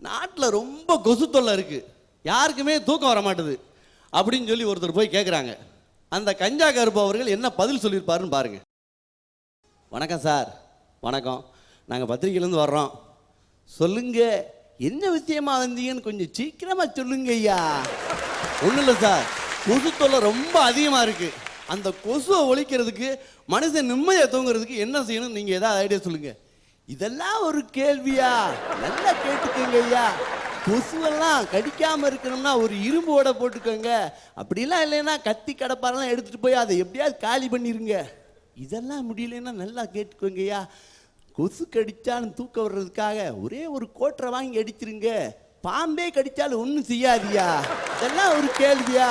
நாட்டில் ரொம்ப கொசு தொல்லை இருக்கு, யாருக்குமே தூக்கம் வர மாட்டுது அப்படின்னு சொல்லி ஒருத்தர் போய் கேட்குறாங்க. அந்த கஞ்சா கருப்பு அவர்கள் என்ன பதில் சொல்லியிருப்பாருன்னு பாருங்க. வணக்கம் சார். வணக்கம், நாங்கள் பத்திரிகையிலேருந்து வர்றோம். சொல்லுங்க, என்ன விஷயமா வந்தீங்கன்னு கொஞ்சம் சீக்கிரமாக சொல்லுங்க ஐயா. ஒன்றும் இல்லை சார், கொசு தொல்லை ரொம்ப அதிகமாக இருக்கு. அந்த கொசுவை ஒழிக்கிறதுக்கு மனுஷன் நிம்மதியை தூங்குறதுக்கு என்ன செய்யணும், நீங்கள் ஏதாவது ஐடியா சொல்லுங்க. இதெல்லாம் ஒரு கேள்வியா? நல்லா கேட்டுக்கோங்க ஐயா. கொசுவெல்லாம் கடிக்காமல் இருக்கணும்னா ஒரு இரும்பு ஓடை போட்டுக்கோங்க. அப்படிலாம் இல்லைன்னா கத்தி கடப்பாரெல்லாம் எடுத்துகிட்டு போய் அதை எப்படியாவது காலி பண்ணிடுங்க. இதெல்லாம் முடியலன்னா நல்லா கேட்டுக்கோங்கய்யா. கொசு கடித்தாலும் தூக்க வர்றதுக்காக ஒரே ஒரு கோட்டரை வாங்கி அடிச்சிருங்க. பாம்பே கடித்தாலும் ஒன்றும் செய்யாதியா. இதெல்லாம் ஒரு கேள்வியா?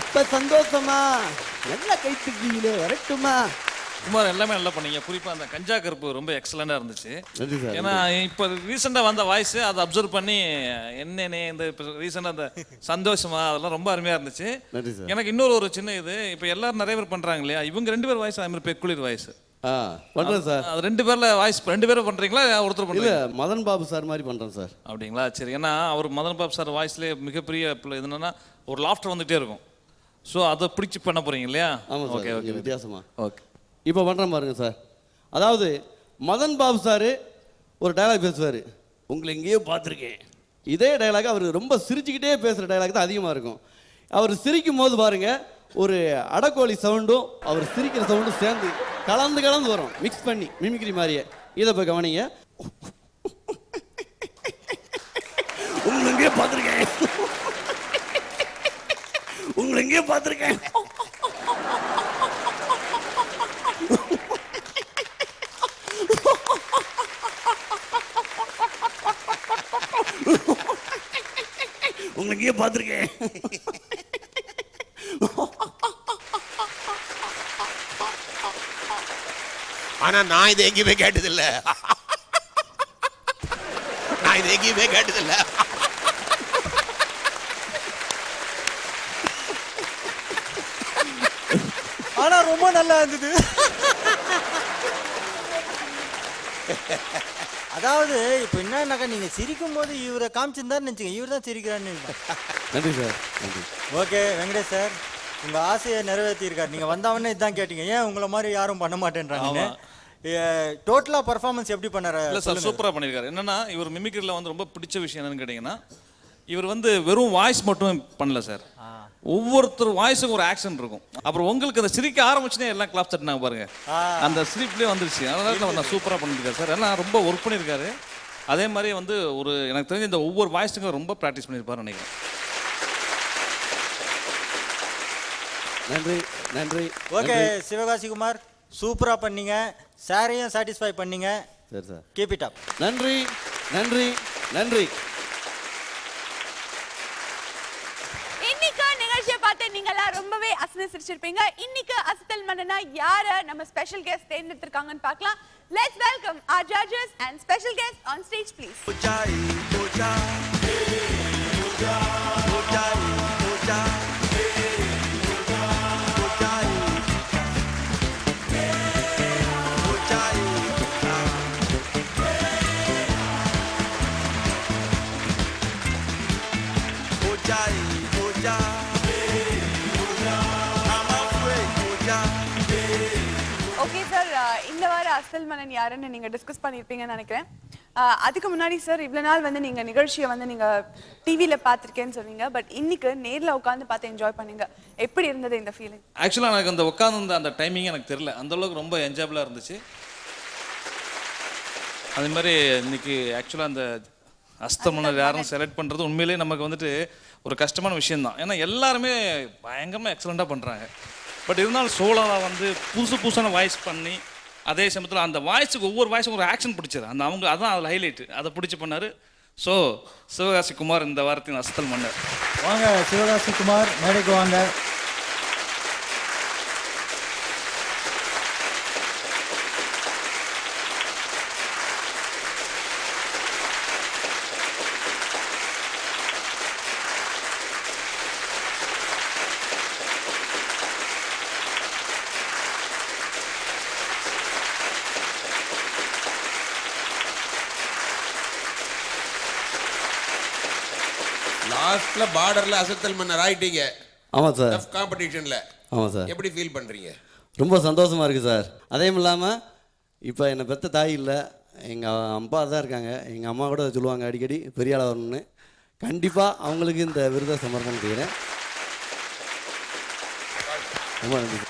இப்போ சந்தோஷமா? நல்லா கைத்துக்கீங்களே, வரட்டுமா? குமார் எல்லாமே நல்லா பண்ணீங்க. குறிப்பாக அந்த கஞ்சா கருப்பு ரொம்ப எக்ஸலண்டாக இருந்துச்சு. ஏன்னா இப்போ ரீசெண்டாக வந்த வாய்ஸ் அதை அப்சர்வ் பண்ணி என்னென்ன இந்த இப்போ ரீசெண்டாக அந்த சந்தோஷமா அதெல்லாம் ரொம்ப அருமையாக இருந்துச்சு. எனக்கு இன்னொரு ஒரு சின்ன இது, இப்போ எல்லாரும் நிறைய பேர் பண்ணுறாங்க இல்லையா, இவங்க 2 பேர் வாய்ஸ் அதே மாதிரி பெக்குலியர் வாய்ஸ் பண்ணுறேன் சார். அது 2 பேரில் வாய்ஸ் 2 பேரும் பண்ணுறீங்களா, ஒருத்தர் பண்ணுறீங்க? மதன் பாபு சார் மாதிரி பண்ணுறேன் சார். அப்படிங்களா? சரி. ஏன்னா அவர் மதன் பாபு சார் வாய்ஸ்லேயே மிகப்பெரிய இது என்னன்னா ஒரு லாஃப்டர் வந்துகிட்டே இருக்கும். ஸோ அதை பிடிச்சி பண்ண போகிறீங்க இல்லையா? ஆமாம் சார். ஓகே ஓகே, வித்தியாசமா. ஓகே, இப்போ பண்ணுறேன் பாருங்க சார். அதாவது மதன் பாபு சார் ஒரு டைலாக் பேசுவார், உங்களை எங்கேயோ பார்த்துருக்கேன். இதே டைலாக் அவர் ரொம்ப சிரிச்சுக்கிட்டே பேசுகிற டைலாக் தான் அதிகமாக இருக்கும். அவர் சிரிக்கும் போது பாருங்க, ஒரு அடக்கோழி சவுண்டும் அவர் சிரிக்கிற சவுண்டும் சேர்ந்து கலந்து வரும், மிக்ஸ் பண்ணி மிமிக்ரி மாதிரியே. இதை போய் கவனிங்க. உங்களை எங்கேயோ பார்த்துருக்கேன், உங்களை எங்கேயோ பார்த்துருக்கேன். உங்களை எங்கேயோ பார்த்துருக்கேன். ஆனா நான் இதை எங்கேயுமே கேட்டதில்லை. நான் இதை எங்கேயுமே கேட்டதில்லை. ஆனா ரொம்ப நல்லா இருந்தது. அதாவது இப்போ என்னன்னாக்கா நீங்க சிரிக்கும் போது இவரை காமிச்சிருந்தாருன்னு நினச்சிங்க, இவர் தான் சிரிக்கிறான்னு. நன்றி சார், நன்றி. ஓகே வெங்கடேஷ் சார், உங்க ஆசையை நிறைவேற்றியிருக்காரு. நீங்க வந்தவொடனே இதான் கேட்டீங்க, ஏன் உங்களை மாதிரி யாரும் பண்ண மாட்டேன்றாங்க. டோட்டலா பர்ஃபார்மன்ஸ் எப்படி பண்ணாரு? இல்லை சார், சூப்பராக பண்ணியிருக்காரு. என்னன்னா இவர் மிமிக்ரியில் வந்து ரொம்ப பிடிச்ச விஷயம் என்னன்னு கேட்டிங்கன்னா, இவர் வந்து வெறும் வாய்ஸ் மட்டும் பண்ணல சார், ஒவ்வொருத்தர் வாய்ஸுக்கும் ஒரு ஆக்ஷன் இருக்கும். அப்புறம் உங்களுக்கு அந்த சிரிக்க ஆரம்பிச்சுனே எல்லாம் கிளாப் தட்டினாங்க பாருங்க, அந்த ஸ்லிப்லேயே வந்துருச்சு. அதனால நான் சூப்பராக பண்ணியிருக்காரு சார். எல்லாம் ரொம்ப ஒர்க் பண்ணியிருக்காரு. அதே மாதிரி வந்து ஒரு எனக்கு தெரிஞ்ச இந்த ஒவ்வொரு வாய்ஸுக்கும் ரொம்ப ப்ராக்டிஸ் பண்ணியிருப்பாரு நினைக்கிறேன். நன்றி நன்றி. ஓகே சிவகாசி குமார், சூப்பரா பண்ணீங்க. சாரையும் சாட்டிஸ்ஃபை பண்ணீங்க. சரி சார், கீப் இட் அப். நன்றி நன்றி நன்றி. இன்னைக்கு நிகழ்ச்சியை பார்த்து நீங்களாம் ரொம்பவே அசந்து சிரிச்சிருப்பீங்க. இன்னைக்கு அசத்தல் மன்னனா யார நம்ம ஸ்பெஷல் கெஸ்ட் தேர்ந்தெடுத்திருக்காங்கன்னு பார்க்கலாம். Let's welcome our judges and special guests on stage, please. Okay sir, இந்த வார அசல் மன்னன் யாருன்னு நீங்க டிஸ்கஸ் பண்ணிருப்பீங்கன்னு நினைக்கிறேன். அதுக்கு முன்னாடி சார், இவ்வளவு நாள் வந்து நீங்க நிகழ்ச்சியை வந்து நீங்க டிவில பார்த்திருக்கேன்னு சொன்னீங்க, பட் இன்னைக்கு நேர்ல உட்காந்து பார்த்து என்ஜாய் பண்ணீங்க. எப்படி இருந்தது இந்த ஃபீலிங்? ஆக்சுவலாக எனக்கு அந்த உட்காந்து அந்த டைமிங் எனக்கு தெரியல, அந்த அளவுக்கு ரொம்ப என்ஜாயபிளாக இருந்துச்சு. அதே மாதிரி இன்னைக்கு ஆக்சுவலாக அந்த அஸ்தமன்னர் யாரும் செலக்ட் பண்ணுறது உண்மையிலேயே நமக்கு வந்துட்டு ஒரு கஷ்டமான விஷயம்தான். ஏன்னா எல்லாருமே பயங்கரமாக எக்ஸலண்ட்டாக பண்ணுறாங்க. பட் இருந்தாலும் சோலாவாக வந்து புதுசான வாய்ஸ் பண்ணி, அதே சமயத்தில் அந்த வாய்ஸுக்கு ஒவ்வொரு வாய்ஸுக்கும் ஒரு ஆக்ஷன் பிடிச்சது. அந்த அவங்க அதான் அதில் ஹைலைட்டு, அதை பிடிச்சி பண்ணார். ஸோ சிவகாசி குமார் இந்த வாரத்தின் அசத்தல் மன்னர். வாங்க சிவகாசி குமார், மேடைக்கு வாங்க. லாஸ்ட்ல பார்டர்ல அசத்தல் மன்னர் ஆயிட்டீங்க. ஆமாம் சார், டஃப் காம்படிஷன்ல. ஆமாம் சார். எப்படி ஃபீல் பண்றீங்க? ரொம்ப சந்தோஷமாக இருக்குது சார். அதையும் இல்லாமல் இப்போ என்னை பெற்ற தாய் இல்லை, எங்கள் அப்பா தான் இருக்காங்க. எங்கள் அம்மா கூட சொல்லுவாங்க அடிக்கடி பெரிய ஆளாக வரணும்னு. கண்டிப்பாக அவங்களுக்கு இந்த விருதை சமர்ப்பணம் செய்கிறேன். ரொம்ப நன்றி.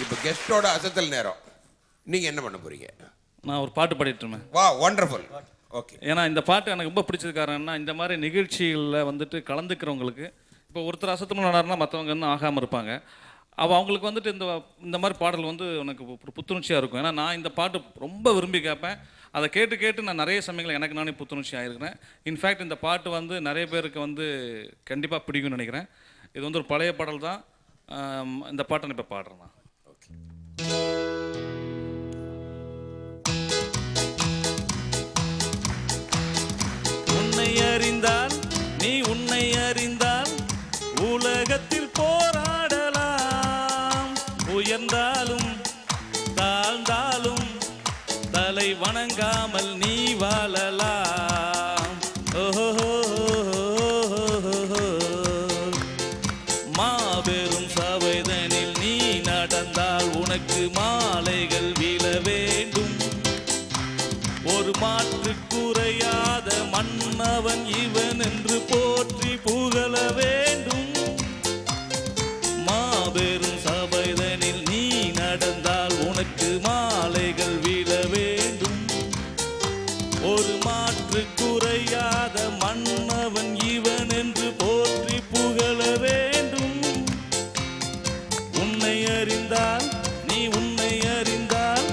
இப்போ கெஸ்டோட அசத்தல் நேரம். நீங்க என்ன பண்ண போறீங்க? நான் ஒரு பாட்டு பாடிட்டு இருந்தேன். வா, வண்டர்ஃபுல். ஓகே. ஏன்னா இந்த பாட்டு எனக்கு ரொம்ப பிடிச்சது காரணம்னா, இந்த மாதிரி நிகழ்ச்சிகளில் வந்துட்டு கலந்துக்கிறவங்களுக்கு, இப்போ ஒருத்தர் அசத்தம் நடாருன்னா மற்றவங்க இன்னும் ஆகாமல் இருப்பாங்க. அவங்களுக்கு வந்துட்டு இந்த மாதிரி பாடல் வந்து எனக்கு ஒரு புத்துணர்ச்சியாக இருக்கும். ஏன்னா நான் இந்த பாட்டு ரொம்ப விரும்பி கேட்பேன். அதை கேட்டு கேட்டு நான் நிறைய சமயங்கள் எனக்கு நானே புத்துணர்ச்சி ஆகிருக்கிறேன். இன்ஃபேக்ட் இந்த பாட்டு வந்து நிறைய பேருக்கு வந்து கண்டிப்பாக பிடிக்கும்னு நினைக்கிறேன். இது வந்து ஒரு பழைய பாடல் தான். இந்த பாட்டை நான் இப்போ பாடுறேன். நான் உன்னை அறிந்தால், நீ உன்னை அறிந்தால் உலகத்தில் போராடலாம். உயர்ந்தாலும் தாழ்ந்தாலும் தலை வணங்காமல் நீ வாழலாம். மாபெரும் சபைதனில் நீ நடந்தால் உனக்கு மாலைகள் வீழ வேண்டும். ஒரு மாற்று குறையாத மன்னவன் இவன் என்று போற்றி புகழ வேண்டும். மாபெரும் சபைதனில் நீ நடந்தால் உனக்கு மாலைகள் வீழ வேண்டும். ஒரு மாற்று குறையாத மன்னவன் இவன் என்று போற்றி புகழ வேண்டும். உன்னை அறிந்தால், நீ உன்னை அறிந்தால்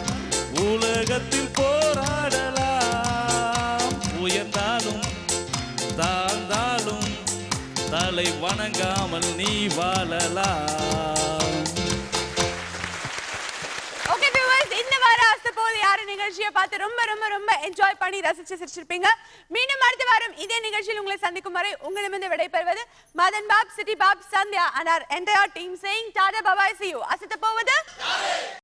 உலகத்தில் போராடலாம். உயர்ந்தாலும் தாழ்ந்தாலும் தலை வணங்காமல் நீ வாழலாம். ஓகே வியூவர்ஸ், இந்த வார அசத்தல் யாரு நிகழ்ச்சி நிகழ்ச்சியை பார்த்து ரொம்ப ரொம்ப ரொம்ப என்ஜாய் பண்ணி ரசிச்சு சிரிச்சிருப்பீங்க. மீண்டும் அடுத்த வாரம் இதே நிகழ்ச்சியில் உங்களை சந்திக்கும் வரை உங்களிடமிருந்து விடைபெறுவது Madan Babu, Chitti Babu, Sandhya and our entire team saying tata bye bye, see you. அசத்த போவது